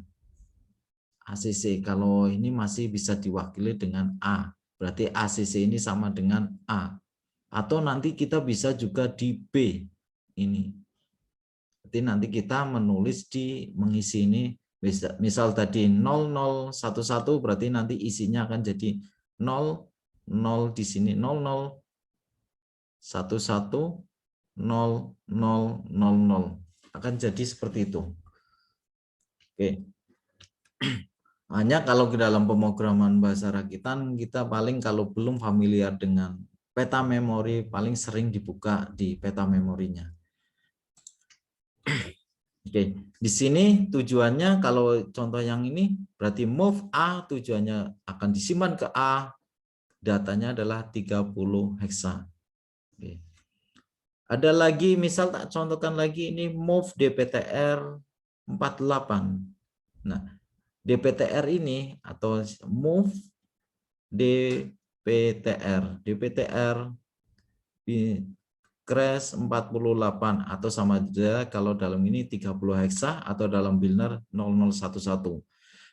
ACC, kalau ini masih bisa diwakili dengan A. Berarti ACC ini sama dengan A. Atau nanti kita bisa juga di B ini. Berarti nanti kita menulis mengisi ini, misal tadi 0011 berarti nanti isinya akan jadi 00 di sini 00 11 0000 akan jadi seperti itu. Oke. Hanya kalau ke dalam pemrograman bahasa rakitan kita paling kalau belum familiar dengan peta memori paling sering dibuka di peta memorinya. Oke, di sini tujuannya kalau contoh yang ini berarti move A tujuannya akan disimpan ke A, datanya adalah 30 heksa. Oke. Ada lagi, misal tak contohkan lagi ini move DPTR 48. Nah, DPTR ini atau move DPTR crash 48 atau sama saja kalau dalam ini 30 heksa atau dalam biner 0011.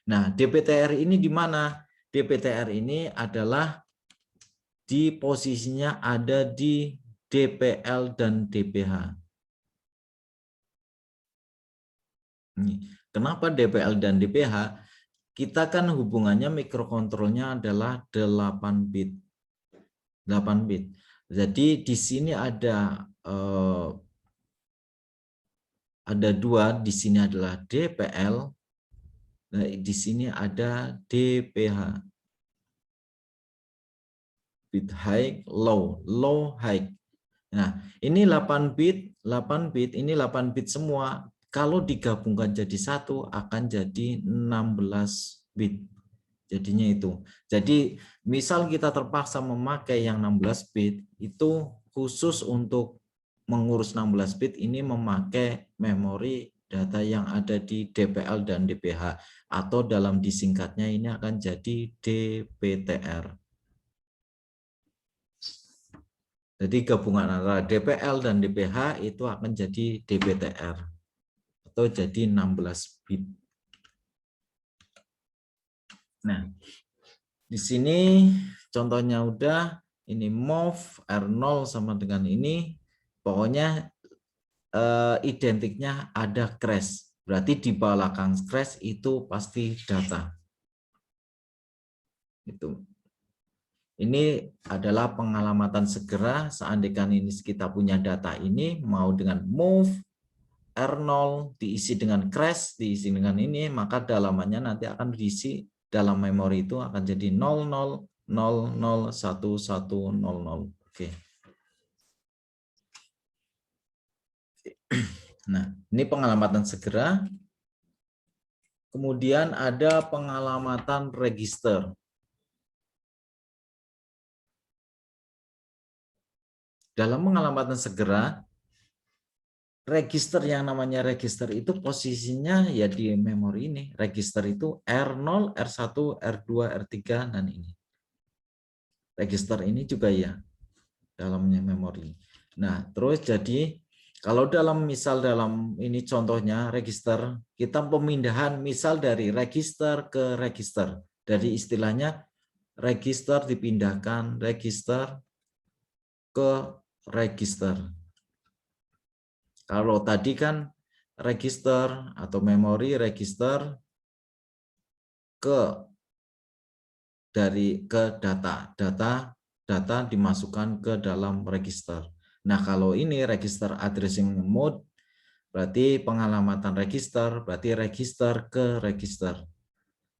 Nah, DPTR ini di mana? DPTR ini adalah di posisinya ada di DPL dan DPH. Kenapa DPL dan DPH? Kita kan hubungannya mikrokontrolnya adalah 8 bit. 8 bit. Jadi di sini ada dua, di sini adalah DPL, di sini ada DPH. Bit high, low, high. Nah, ini 8 bit, ini 8 bit semua. Kalau digabungkan jadi satu akan jadi 16 bit. Jadinya itu. Jadi, misal kita terpaksa memakai yang 16 bit, itu khusus untuk mengurus 16 bit ini memakai memori data yang ada di DPL dan DPH, atau dalam disingkatnya ini akan jadi DPTR. Jadi gabungan antara DPL dan DPH itu akan jadi DPTR atau jadi 16 bit. Nah, di sini contohnya udah, ini move R0 sama dengan ini, pokoknya identiknya ada crash. Berarti di belakang crash itu pasti data. Itu. Ini adalah pengalamatan segera, seandainya ini kita punya data ini, mau dengan move, R0, diisi dengan crash, diisi dengan ini, maka dalamannya nanti akan diisi dalam memori itu akan jadi 00, 00, 1100. Oke. Nah, ini pengalamatan segera. Kemudian ada pengalamatan register. Dalam pengalamatan segera, register yang namanya register itu posisinya ya di memori ini. Register itu R0, R1, R2, R3 dan ini. Register ini juga ya dalamnya memori. Nah, terus jadi kalau dalam ini contohnya register, kita pemindahan misal dari register ke register. Dari istilahnya register dipindahkan register ke register. Kalau tadi kan register atau memori register ke data dimasukkan ke dalam register. Nah, kalau ini register addressing mode berarti pengalamatan register, berarti register ke register.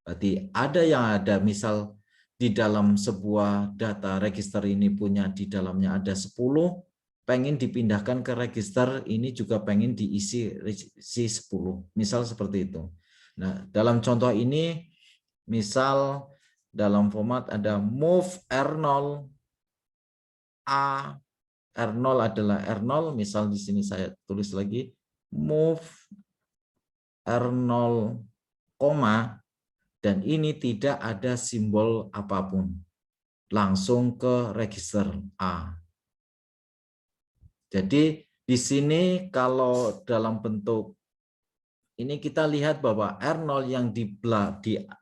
Berarti ada misal di dalam sebuah data register ini punya di dalamnya ada 10, pengen dipindahkan ke register ini juga pengen diisi 10. Misal seperti itu. Nah, dalam contoh ini misal dalam format ada move R0 A, R0 adalah R0, misal di sini saya tulis lagi move R0, dan ini tidak ada simbol apapun. Langsung ke register A. Jadi di sini kalau dalam bentuk ini kita lihat bahwa R0 yang di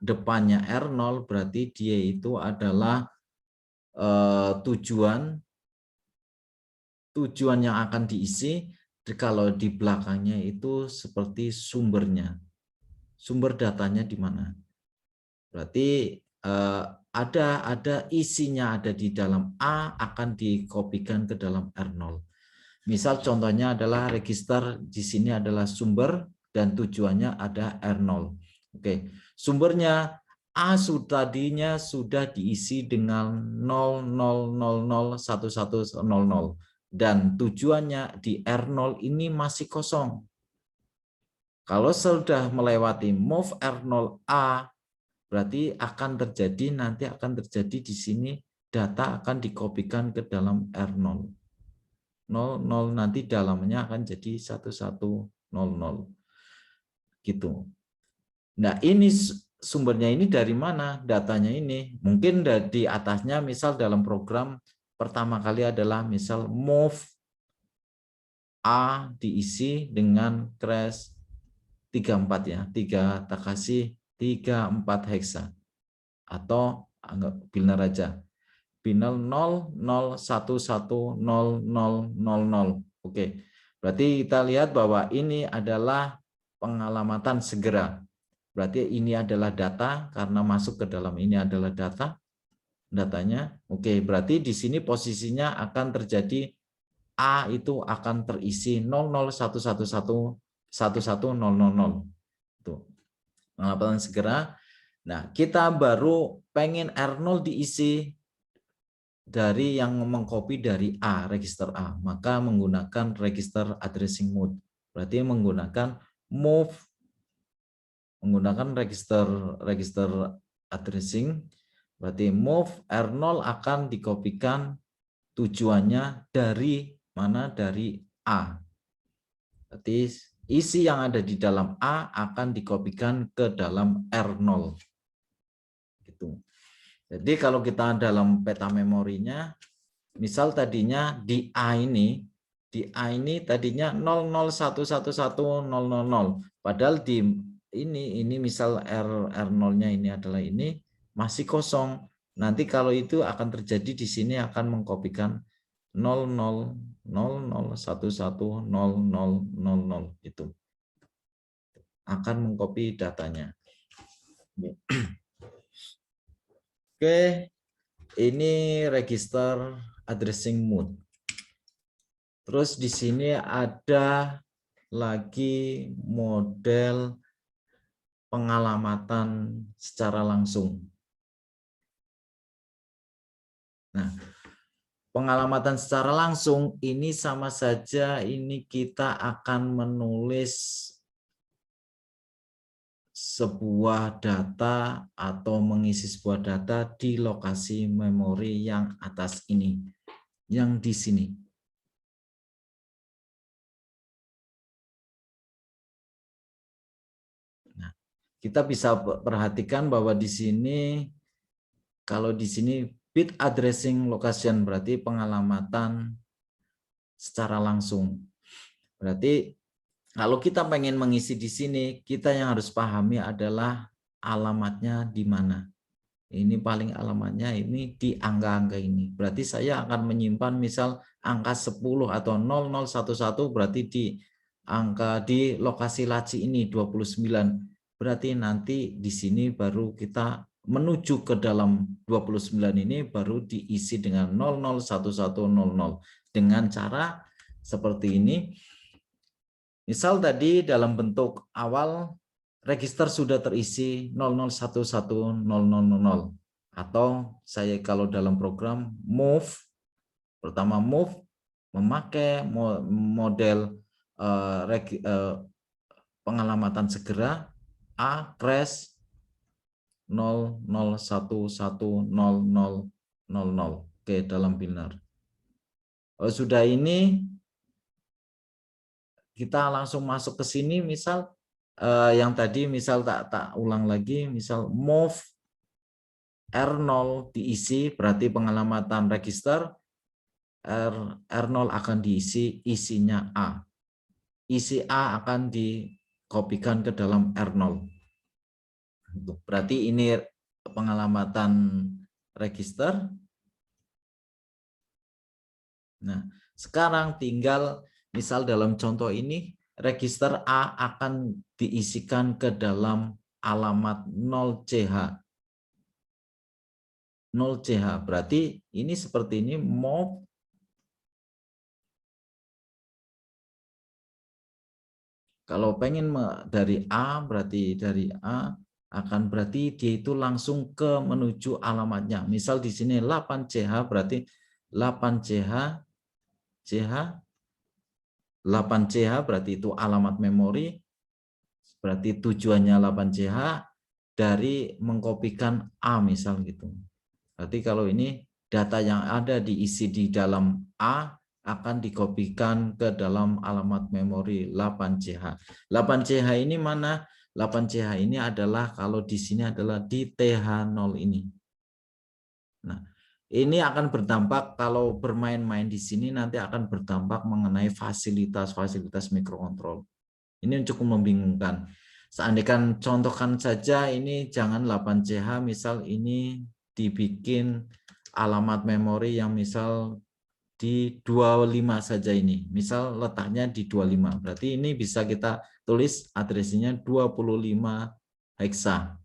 depannya R0 berarti dia itu adalah tujuan yang akan diisi. Kalau di belakangnya itu seperti sumbernya. Sumber datanya di mana? Berarti ada isinya ada di dalam A akan dikopikan ke dalam R0. Misal contohnya adalah register di sini adalah sumber dan tujuannya ada R0. Oke, sumbernya A tadinya sudah diisi dengan 00001100 dan tujuannya di R0 ini masih kosong. Kalau sudah melewati move R0A berarti nanti akan terjadi di sini data akan dikopikan ke dalam R0. 00 nanti dalamnya akan jadi 1100 gitu. Nah, ini sumbernya ini dari mana? Datanya ini mungkin di atasnya misal dalam program pertama kali adalah misal move A diisi dengan crash 34 ya, 3 tak kasih 34 hexa atau anggap biner aja. Binal 00110000. Oke. Berarti kita lihat bahwa ini adalah pengalamatan segera. Berarti ini adalah data karena masuk ke dalam ini adalah datanya. Oke, berarti di sini posisinya akan terjadi A itu akan terisi 0011110000. Itu pengalamatan segera. Nah, kita baru pengen R0 diisi dari yang mengcopy dari A, register A, maka menggunakan register addressing mode. Berarti menggunakan register addressing. Berarti move R0 akan dikopikan tujuannya dari mana? Dari A. Berarti isi yang ada di dalam A akan dikopikan ke dalam R0. Gitu. Jadi kalau kita dalam peta memorinya, misal tadinya di A ini tadinya 00111000, padahal di ini misal R0-nya ini adalah ini masih kosong. Nanti kalau itu akan terjadi di sini akan mengkopikan 0000110000 itu akan mengcopy datanya. Oke, ini register addressing mode. Terus di sini ada lagi model pengalamatan secara langsung. Nah, pengalamatan secara langsung ini sama saja ini kita akan menulis sebuah data atau mengisi sebuah data di lokasi memori yang atas ini, yang di sini. kita bisa perhatikan bahwa di sini, kalau di sini bit addressing location berarti pengalamatan secara langsung. Berarti kalau kita pengen mengisi di sini, kita yang harus pahami adalah alamatnya di mana. Ini paling alamatnya ini di angka-angka ini. Berarti saya akan menyimpan misal angka 10 atau 0011 berarti di angka di lokasi laci ini 29. Berarti nanti di sini baru kita menuju ke dalam 29 ini baru diisi dengan 001100 dengan cara seperti ini. Misal tadi dalam bentuk awal register sudah terisi 00110000 atau saya kalau dalam program move, pertama move memakai model pengalamatan segera A crash 00110000. Oke, dalam binar. Sudah ini kita langsung masuk ke sini, misal yang tadi misal tak ulang lagi, misal move R0 diisi berarti pengalamatan register, R0 akan diisi isinya A. Isi A akan dikopikan ke dalam R0. Berarti ini pengalamatan register. Nah, sekarang tinggal misal dalam contoh ini register A akan diisikan ke dalam alamat 0CH. 0CH berarti ini seperti ini move kalau pengen dari A berarti dari A akan berarti dia itu langsung ke menuju alamatnya. Misal di sini 8CH berarti 8CH 8CH berarti itu alamat memori. Berarti tujuannya 8CH dari mengkopikan A misal gitu. Berarti kalau ini data yang ada diisi di dalam A akan dikopikan ke dalam alamat memori 8CH. 8CH ini mana? 8CH ini adalah kalau di sini adalah di TH0 ini. Nah, ini akan berdampak kalau bermain-main di sini nanti akan berdampak mengenai fasilitas-fasilitas mikrokontrol. Ini cukup membingungkan. Seandainya contohkan saja ini jangan 8CH, misal ini dibikin alamat memori yang misal di 25 saja ini. Misal letaknya di 25. Berarti ini bisa kita tulis addressnya 25 heksa.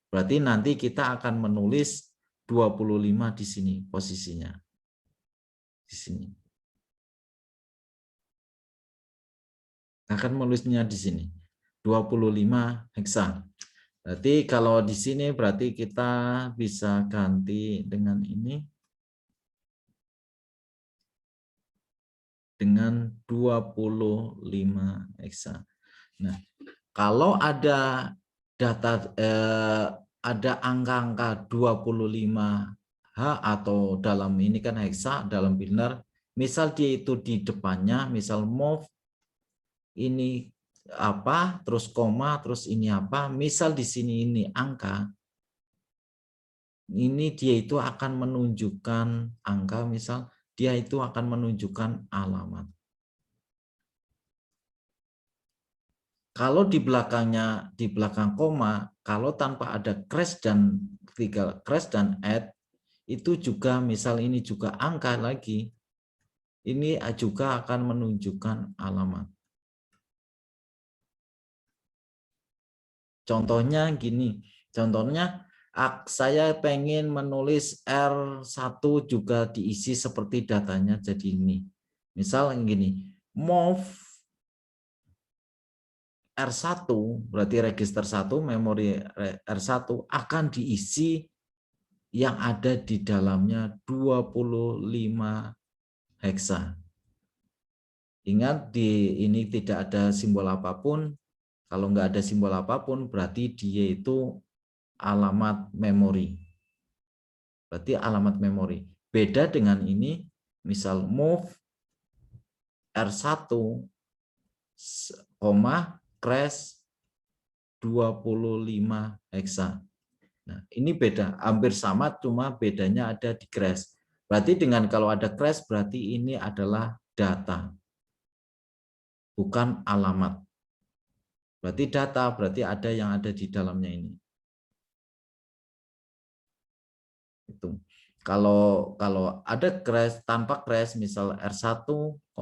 Berarti nanti kita akan menulis 25 di sini posisinya. Di sini. Akan menulisnya di sini. 25 heksa. Berarti kalau di sini berarti kita bisa ganti dengan ini. Dengan 25 heksa. Nah, kalau ada data ada angka-angka 25H atau dalam ini kan heksa dalam binar, misal dia itu di depannya, misal move ini apa, terus koma, terus ini apa, misal di sini ini angka, ini dia itu akan menunjukkan angka, misal dia itu akan menunjukkan alamat. Kalau di belakangnya, di belakang koma, kalau tanpa ada crash dan add, itu juga misal ini juga angka lagi, ini juga akan menunjukkan alamat. Contohnya gini, contohnya saya pengen menulis R1 juga diisi seperti datanya jadi ini. Misal gini, move R1 berarti register 1 memori R1 akan diisi yang ada di dalamnya 25 heksa. Ingat ini tidak ada simbol apapun. Kalau nggak ada simbol apapun berarti dia itu alamat memori. Berarti alamat memori. Beda dengan ini, misal move R1, crash 25 heksa. Nah, ini beda, hampir sama, cuma bedanya ada di crash. Berarti dengan kalau ada crash, berarti ini adalah data, bukan alamat. Berarti data, berarti ada yang ada di dalamnya ini. Itu. Kalau ada crash tanpa crash, misal R1,25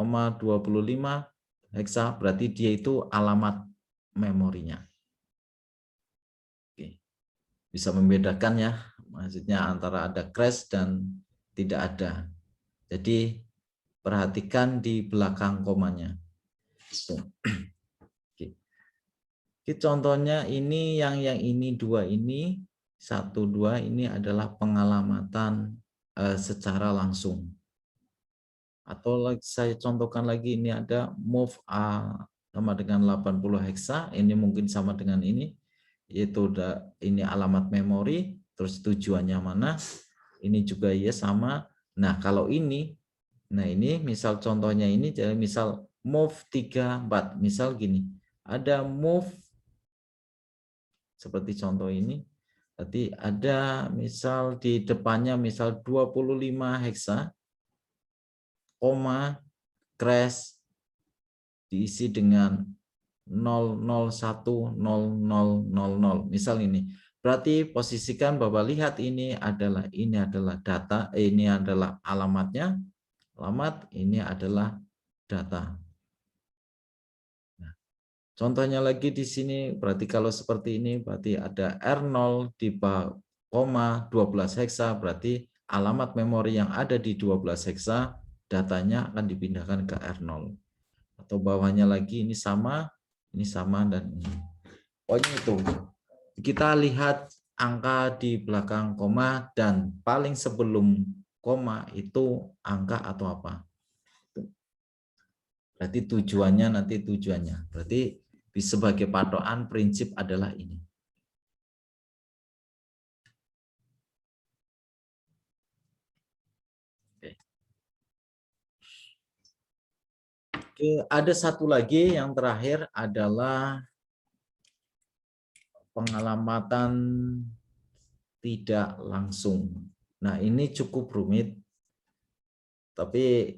heksa, berarti dia itu alamat memorinya. Oke. Bisa membedakan ya, maksudnya antara ada crash dan tidak ada. Jadi perhatikan di belakang komanya. Oke. Contohnya ini yang ini 2 ini 1 2 ini adalah pengalamatan secara langsung. Atau saya contohkan lagi, ini ada move A sama dengan 80 heksa, ini mungkin sama dengan ini, yaitu ini alamat memori, terus tujuannya mana, ini juga ya sama. Nah kalau ini, nah ini misal contohnya ini, jadi misal move 3 4, misal gini, ada move seperti contoh ini, berarti ada misal di depannya misal 25 heksa, koma, crash, diisi dengan 0010000. Misal ini. Berarti posisikan bahwa lihat ini adalah data, ini adalah alamatnya, alamat, ini adalah data. Nah, contohnya lagi di sini, berarti kalau seperti ini berarti ada R0 di bawah koma 12 heksa, berarti alamat memori yang ada di 12 heksa, datanya akan dipindahkan ke R0. Atau bawahnya lagi ini sama dan ini. Pokoknya itu. Kita lihat angka di belakang koma dan paling sebelum koma itu angka atau apa. Berarti tujuannya Berarti sebagai patokan prinsip adalah ini. Oke, ada satu lagi yang terakhir adalah pengalamatan tidak langsung. Nah, ini cukup rumit, tapi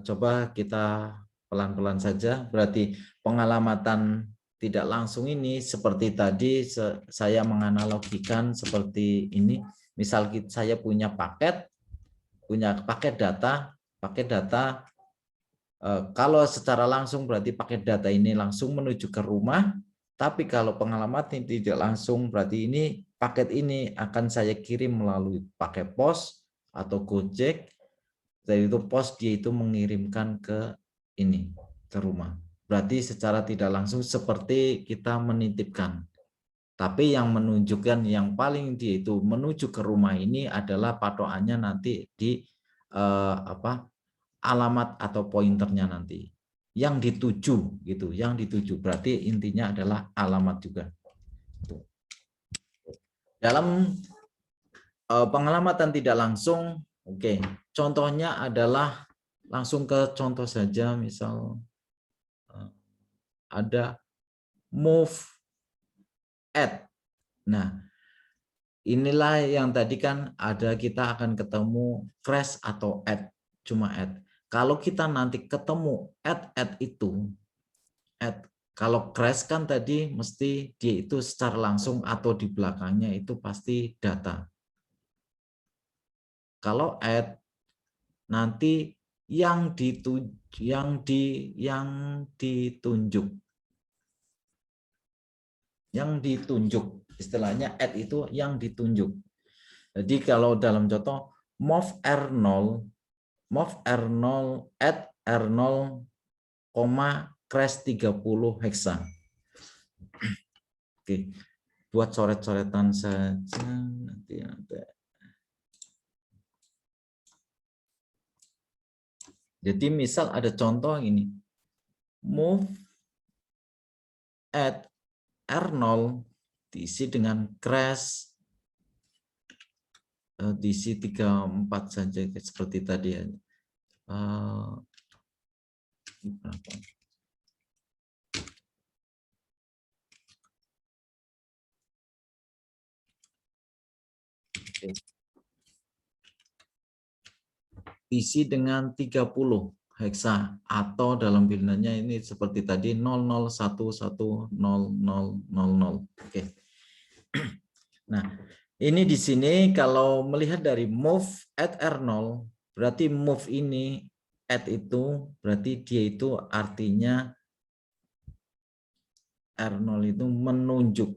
coba kita pelan-pelan saja. Berarti pengalamatan tidak langsung ini seperti tadi saya menganalogikan seperti ini. Misal saya punya paket data, kalau secara langsung berarti paket data ini langsung menuju ke rumah, tapi kalau pengalamatan tidak langsung berarti ini paket ini akan saya kirim melalui pakai pos atau Gojek. Dari itu pos dia itu mengirimkan ke ini, ke rumah. Berarti secara tidak langsung seperti kita menitipkan. Tapi yang menunjukkan yang paling dia itu menuju ke rumah ini adalah patokannya nanti di alamat atau pointernya nanti yang dituju gitu, berarti intinya adalah alamat juga. Dalam pengalamatan tidak langsung, oke, contohnya adalah langsung ke contoh saja, misal ada move add. Nah, inilah yang tadi kan ada, kita akan ketemu crash atau add, cuma add. Kalau kita nanti ketemu add itu, kalau crash kan tadi mesti dia itu secara langsung atau di belakangnya itu pasti data. Kalau add nanti yang ditunjuk, istilahnya add itu yang ditunjuk. Jadi kalau dalam contoh move R0 add R0, crash 30 heksa. Oke, buat coret-coretan saja nanti ada. Jadi misal ada contoh ini, move add R0 diisi dengan crash, diisi 34 saja seperti tadi ya. Isi dengan 30 heksa atau dalam bilangannya ini seperti tadi 00110000. Oke. Nah, ini di sini kalau melihat dari move at R0, berarti move ini at itu berarti dia itu artinya R0 itu menunjuk.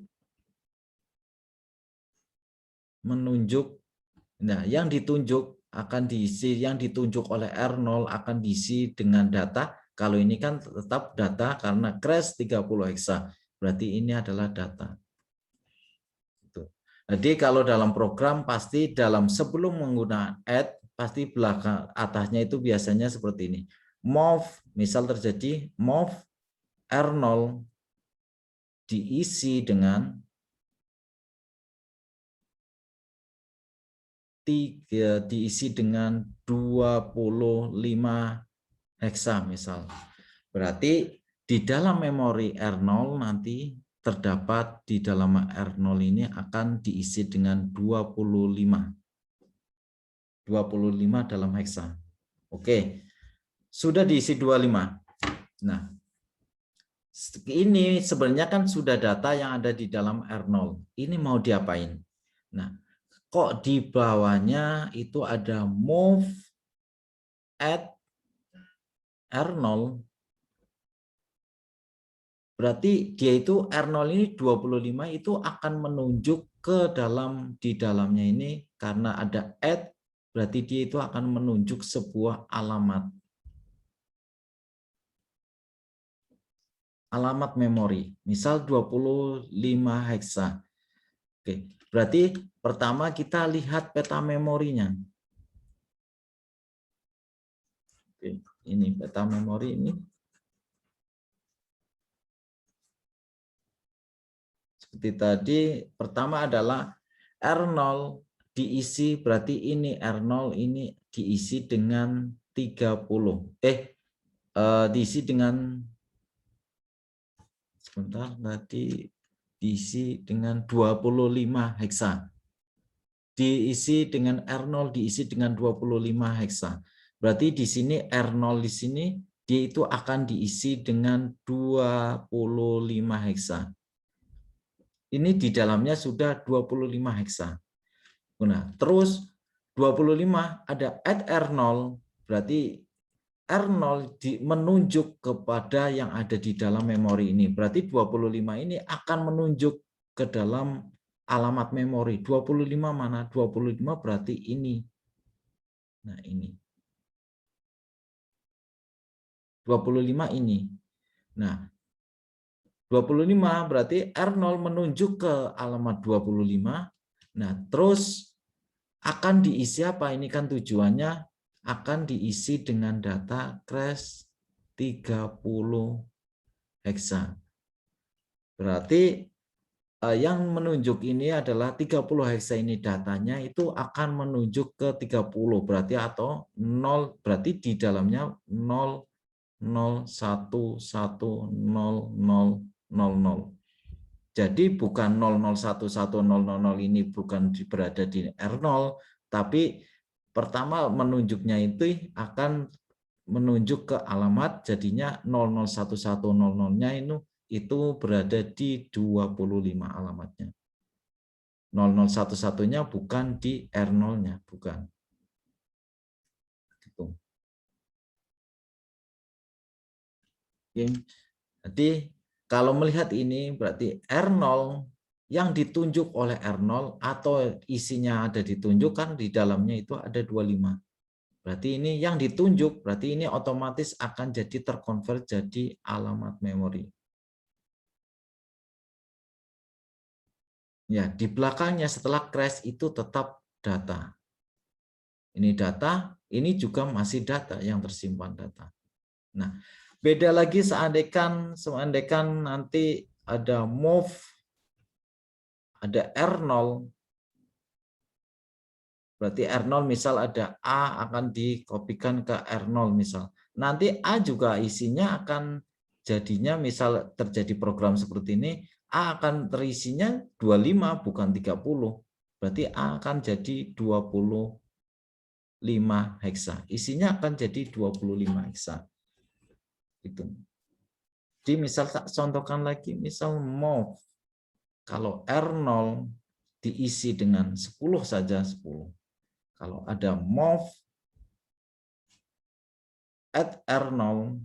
Nah, yang ditunjuk akan diisi, yang ditunjuk oleh R0 akan diisi dengan data. Kalau ini kan tetap data karena crash 30 heksa. Berarti ini adalah data. Jadi kalau dalam program pasti sebelum menggunakan add, pasti belakang atasnya itu biasanya seperti ini. Move, misal terjadi move R0 diisi dengan 25 heksa misal. Berarti di dalam memori R0 nanti terdapat di dalam R0 ini akan diisi dengan 25 dalam heksa. Oke. Sudah diisi 25. Nah, ini sebenarnya kan sudah data yang ada di dalam R0. Ini mau diapain? Nah, kok di bawahnya itu ada move at R0, berarti dia itu R0 ini 25 itu akan menunjuk ke di dalamnya ini karena ada add, berarti dia itu akan menunjuk sebuah alamat memori, misal 25 heksa. Oke, berarti pertama kita lihat peta memorinya. Oke, ini peta memori ini. Seperti tadi, pertama adalah R0 diisi, berarti ini R0 ini diisi dengan 30. Diisi dengan, sebentar, tadi diisi dengan 25 heksa. Diisi dengan R0 diisi dengan 25 heksa. Berarti di sini R0 di sini dia itu akan diisi dengan 25 heksa. Ini di dalamnya sudah 25 heksa. Nah, terus 25 ada add R0, berarti R0 menunjuk kepada yang ada di dalam memori ini. Berarti 25 ini akan menunjuk ke dalam alamat memori. 25 mana? 25 berarti ini. Nah, ini. 25 ini. Nah, 25 berarti R0 menunjuk ke alamat 25. Nah, terus akan diisi apa? Ini kan tujuannya akan diisi dengan data crash 30 heksa. Berarti yang menunjuk ini adalah 30 heksa ini datanya itu akan menunjuk ke 30. Berarti atau 0, berarti di dalamnya 0, 0, 1, 1, 0, 0, 00. Jadi bukan 00110000 ini bukan berada di R0, tapi pertama menunjuknya itu akan menunjuk ke alamat, jadinya 001100-nya itu berada di 25 alamatnya. 0011-nya bukan di R0-nya, bukan. Gitu. Oke. Jadi kalau melihat ini berarti R0 yang ditunjuk oleh R0 atau isinya ada ditunjukkan di dalamnya itu ada 25. Berarti ini yang ditunjuk, berarti ini otomatis akan jadi terkonvert jadi alamat memori. Ya, di belakangnya setelah crash itu tetap data. Ini data, ini juga masih data yang tersimpan data. Nah, beda lagi seandainya nanti ada move, ada R0, berarti R0 misal ada A akan dikopikan ke R0 misal. Nanti A juga isinya akan jadinya misal terjadi program seperti ini, A akan terisinya 25 bukan 30. Berarti A akan jadi 25 heksa. Isinya akan jadi 25 heksa. Gitu. Jadi misal tak contohkan lagi, misal MOV. Kalau R0 diisi dengan 10 saja 10. Kalau ada MOV at R0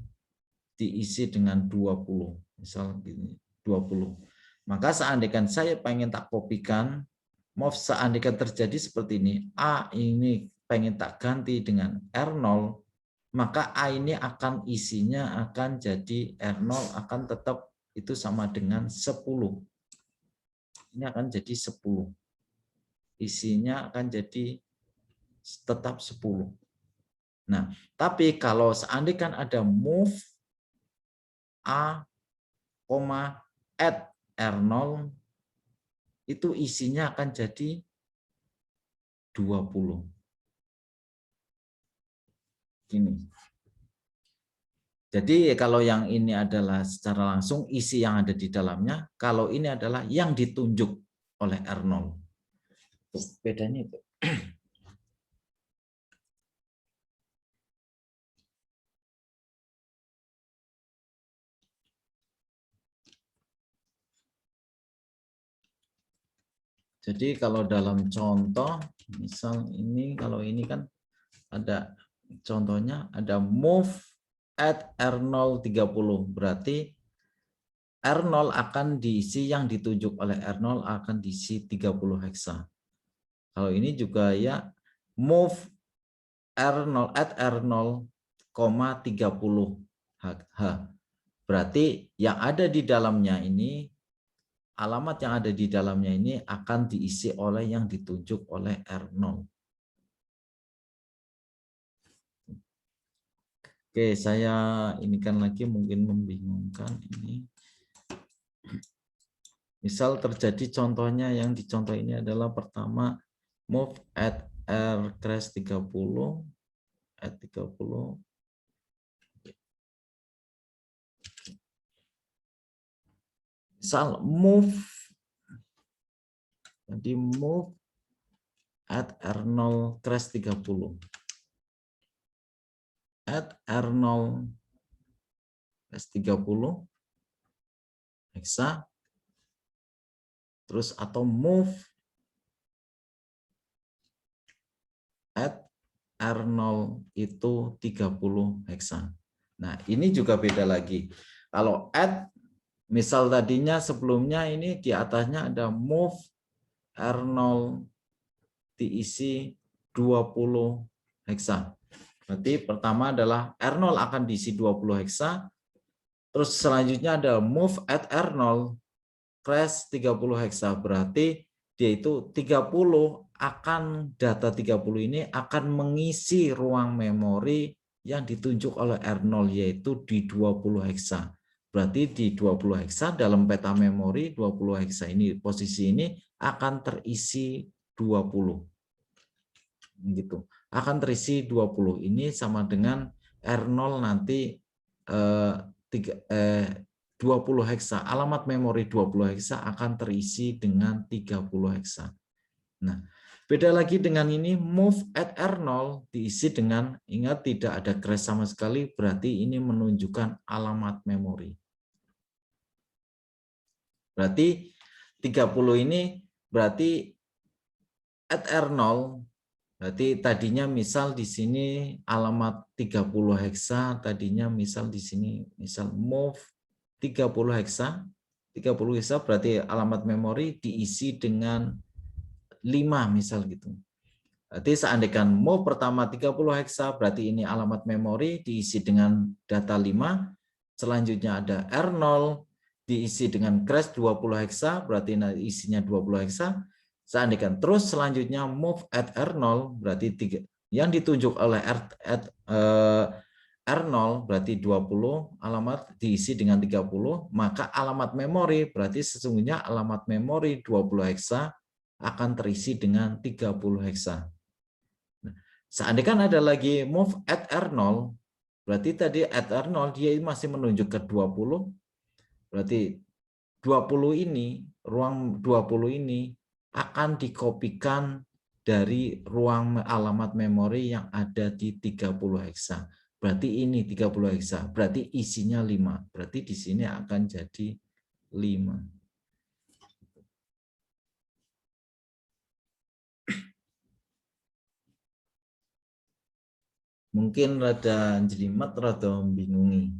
diisi dengan 20. Misal gini, 20. Maka seandainya saya pengen tak kopikan, MOV seandainya terjadi seperti ini, A ini pengen tak ganti dengan R0, maka A ini akan isinya akan jadi R0 akan tetap itu sama dengan 10. Ini akan jadi 10. Isinya akan jadi tetap 10. Nah, tapi kalau seandainya ada move A, add R0, itu isinya akan jadi 20. Gini. Jadi kalau yang ini adalah secara langsung isi yang ada di dalamnya, kalau ini adalah yang ditunjuk oleh R0. Tuh, bedanya itu. Jadi kalau dalam contoh, misal ini, kalau ini kan ada contohnya, ada move at R0 30, berarti R0 akan diisi, yang ditunjuk oleh R0 akan diisi 30 heksa. Kalau ini juga ya, move R0 at R0, 30 H. Berarti yang ada di dalamnya ini, alamat yang ada di dalamnya ini akan diisi oleh yang ditunjuk oleh R0. Oke, saya ini kan lagi mungkin membingungkan ini. Misal terjadi contohnya yang dicontoh ini adalah pertama move at R crash 30 at 30. Misal move, jadi move at R0 crash 30. At R0 crash 30 heksa, terus atau move at R0 itu 30 heksa. Nah, ini juga beda lagi. Kalau at, misal tadinya sebelumnya ini di atasnya ada move R0 diisi 20 heksa. Berarti pertama adalah R0 akan diisi 20 heksa. Terus selanjutnya ada move at R0 crash 30 heksa. Berarti dia itu 30 akan data 30 ini akan mengisi ruang memori yang ditunjuk oleh R0 yaitu di 20 heksa. Berarti di 20 heksa dalam peta memori 20 heksa ini posisi ini akan terisi 20. Gitu. Akan terisi 20. Ini sama dengan R0 nanti 20 heksa, alamat memori 20 heksa akan terisi dengan 30 heksa. Nah, beda lagi dengan ini, move at R0 diisi dengan, ingat tidak ada crash sama sekali, berarti ini menunjukkan alamat memori. Berarti 30 ini berarti at R0, berarti tadinya misal di sini alamat 30 heksa, tadinya misal di sini, misal move 30 heksa, 30 heksa berarti alamat memori diisi dengan 5 misal gitu. Berarti seandainya move pertama 30 heksa, berarti ini alamat memori diisi dengan data 5. Selanjutnya ada R0 diisi dengan crash 20 heksa, berarti isinya 20 heksa. Seandainya terus selanjutnya move at R0, berarti yang ditunjuk oleh R0 berarti 20, alamat diisi dengan 30, maka alamat memori berarti sesungguhnya alamat memori 20 heksa akan terisi dengan 30 heksa. Nah, seandainya ada lagi move at R0, berarti tadi at R0 dia masih menunjuk ke 20, berarti 20 ini, ruang 20 ini akan dikopikan dari ruang alamat memori yang ada di 30 heksa. Berarti ini 30 heksa, berarti isinya 5. Berarti di sini akan jadi 5. Mungkin rada jelimet, rada bingungi.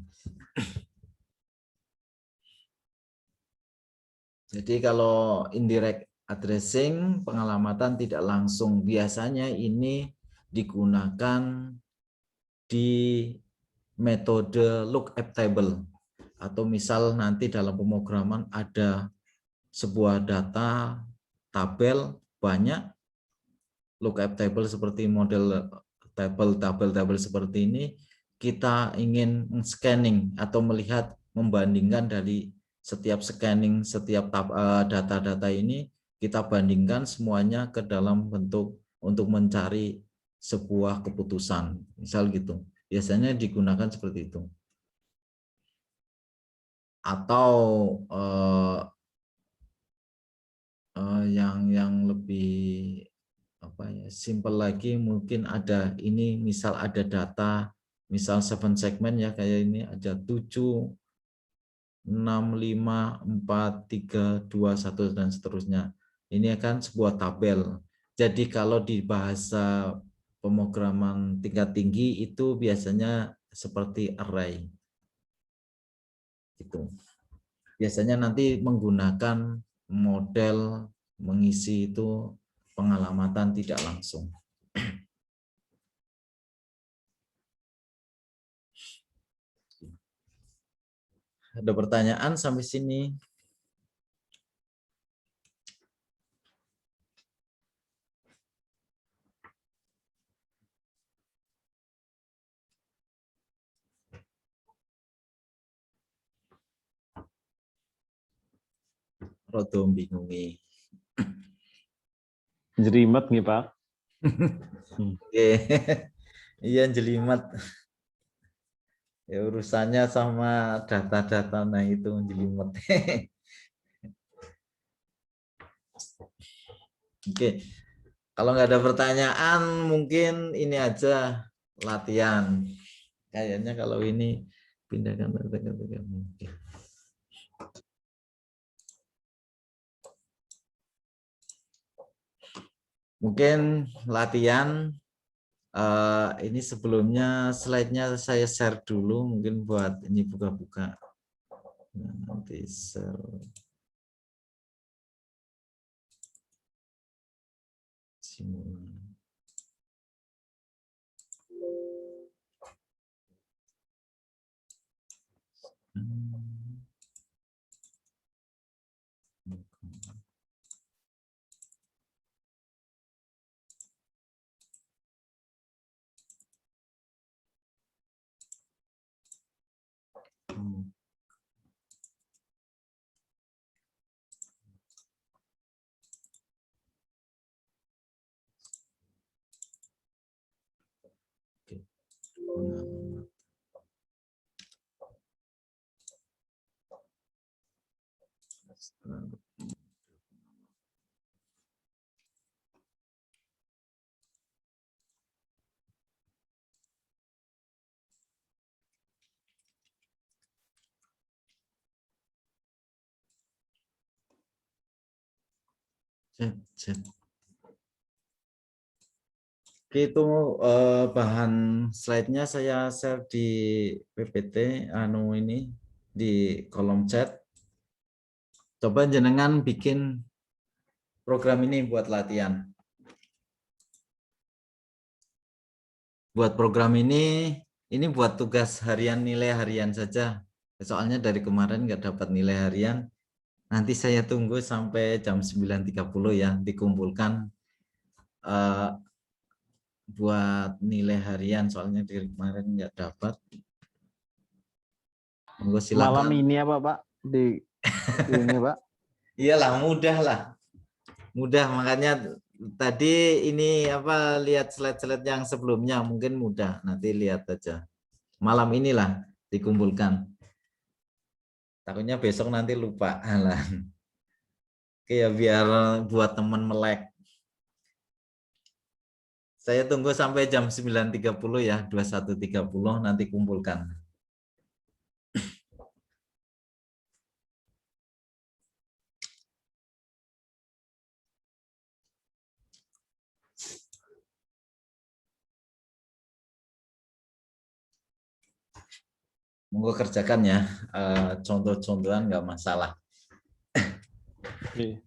Jadi kalau indirect addressing, pengalamatan tidak langsung, biasanya ini digunakan di metode lookup table. Atau misal nanti dalam pemrograman ada sebuah data tabel banyak, lookup table seperti model tabel seperti ini, kita ingin scanning atau melihat, membandingkan dari setiap scanning, setiap data-data ini, kita bandingkan semuanya ke dalam bentuk untuk mencari sebuah keputusan. Misal gitu. Biasanya digunakan seperti itu. Atau yang lebih simple lagi, mungkin ada ini, misal ada data, misal 7 segmen ya, kayak ini ada 7, 6, 5, 4, 3, 2, 1 dan seterusnya. Ini akan sebuah tabel. Jadi kalau di bahasa pemrograman tingkat tinggi itu biasanya seperti array. Gitu. Biasanya nanti menggunakan model mengisi itu pengalamatan tidak langsung. Ada pertanyaan sampai sini? Rodo bingungi. Jerimet nih Pak. Oke. Iya jelimet. Ya urusannya sama data-data, nah itu jelimet. Oke. Kalau nggak ada pertanyaan, mungkin ini aja latihan. Kayaknya kalau ini pindahkan. Mungkin latihan ini sebelumnya slide-nya saya share dulu, mungkin buat ini buka-buka. Nah, nanti share simulasi. Oke, itu bahan slide-nya saya share di PPT ini di kolom chat. Coba jenengan bikin program ini buat latihan. Buat program ini buat tugas harian, nilai harian saja. Soalnya dari kemarin nggak dapat nilai harian. Nanti saya tunggu sampai jam 9.30 ya, dikumpulkan buat nilai harian, soalnya dari kemarin nggak dapat. Monggo silakan. Malam ini apa Pak? Di ini Pak? Iyalah, mudah lah. Mudah, makanya tadi ini lihat slide-slide yang sebelumnya mungkin mudah, nanti lihat aja. Malam inilah dikumpulkan. Takutnya besok nanti lupa. Oke ya, biar buat teman melek. Saya tunggu sampai jam 9.30 ya, 21.30 nanti kumpulkan. Monggo kerjakan ya, contoh-contohan nggak masalah. Oke.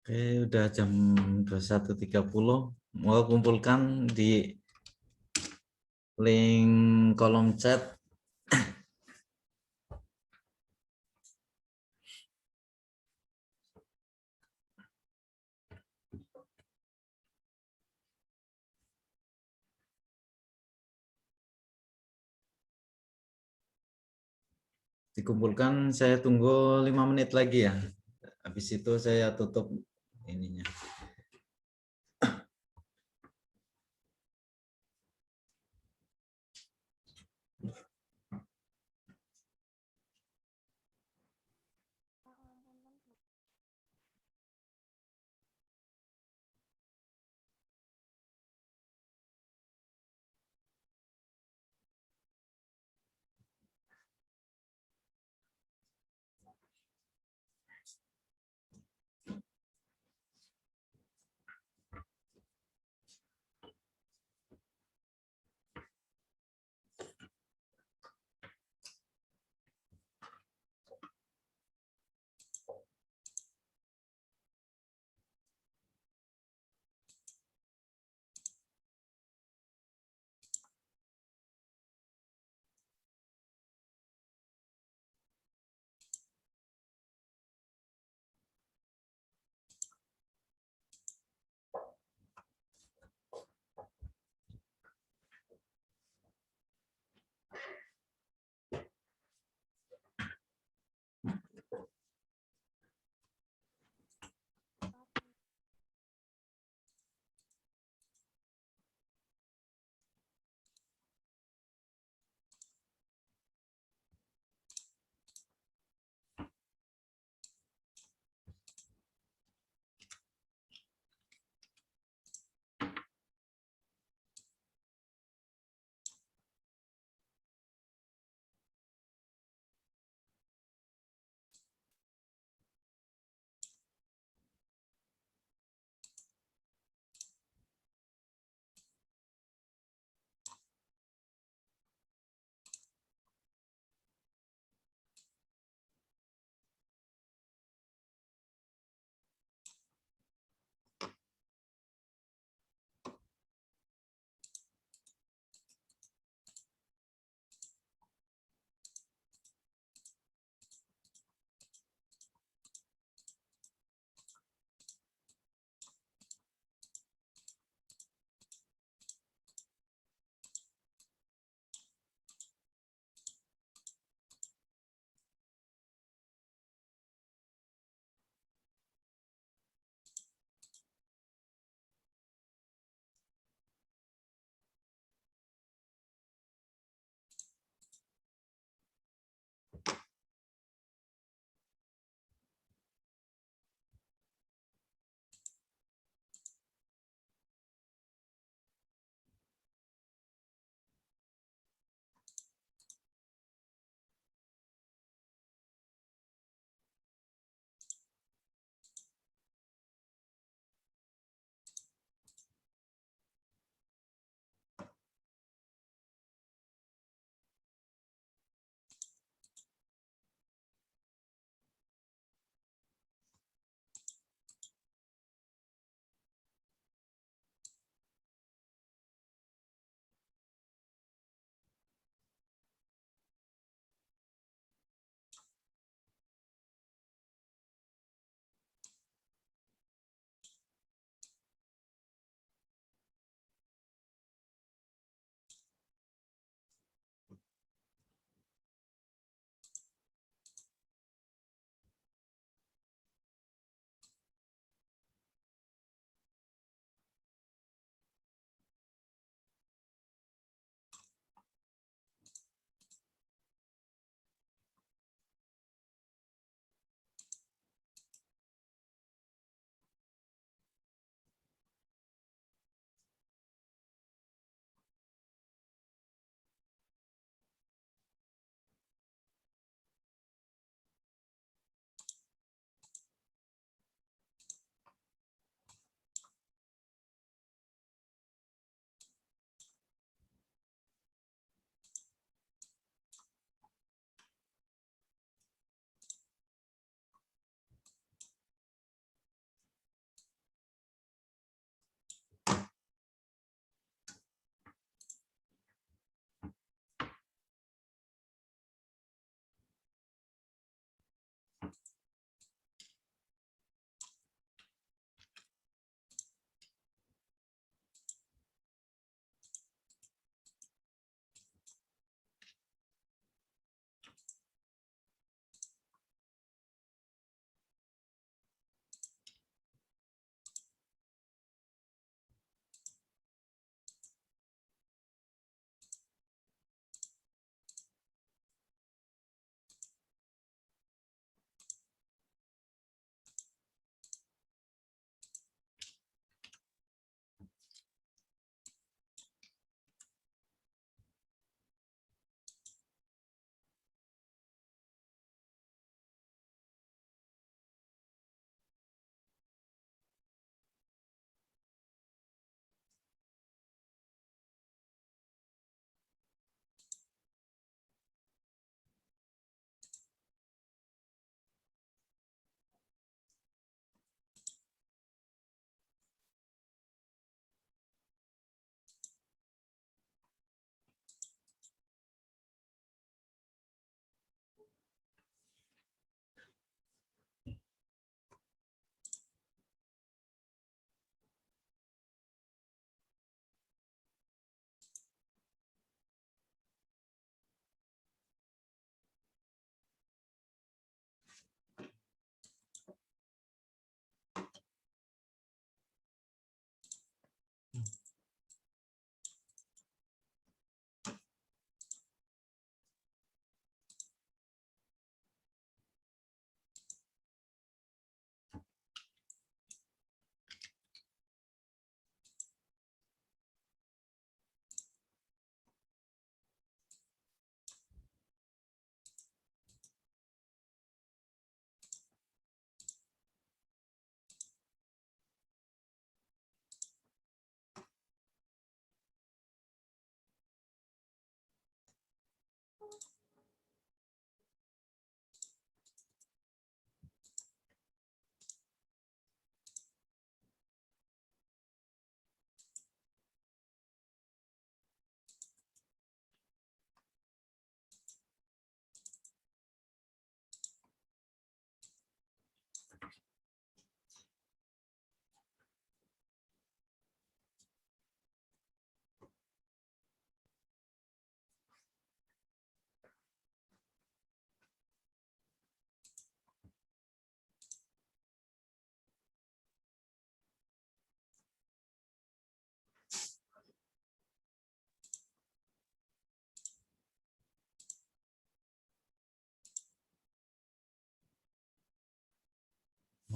Oke, udah jam 21.30. Mau kumpulkan di link kolom chat. Dikumpulkan, saya tunggu 5 menit lagi ya. Habis itu saya tutup ininya.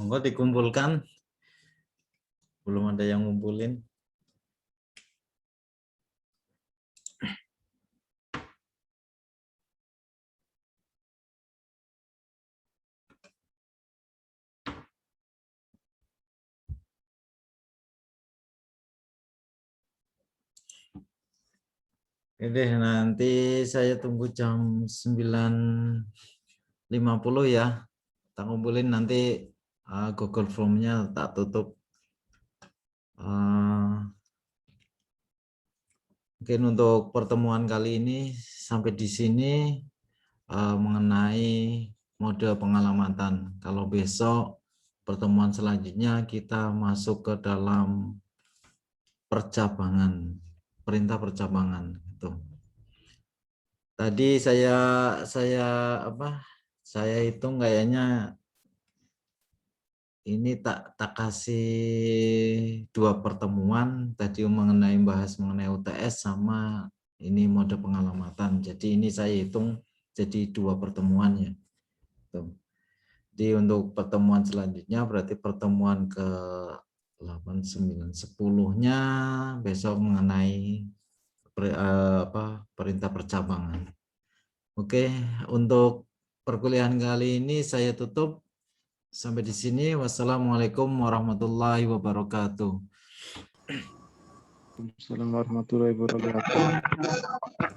Monggo dikumpulkan. Belum ada yang ngumpulin. Oke, nanti saya tunggu jam 9.50 ya. Kita ngumpulin nanti Google Form-nya tak tutup. Mungkin untuk pertemuan kali ini sampai di sini mengenai mode pengalamatan. Kalau besok pertemuan selanjutnya kita masuk ke dalam percabangan, perintah percabangan itu. Tadi saya hitung kayaknya ini tak kasih 2 pertemuan tadi bahas mengenai UTS sama ini mode pengalamatan. Jadi ini saya hitung jadi 2 pertemuan ya. Jadi untuk pertemuan selanjutnya berarti pertemuan ke 8, 9, 10-nya besok mengenai perintah percabangan. Oke, untuk perkuliahan kali ini saya tutup sampai di sini. Wassalamualaikum warahmatullahi wabarakatuh. Assalamualaikum warahmatullahi wabarakatuh.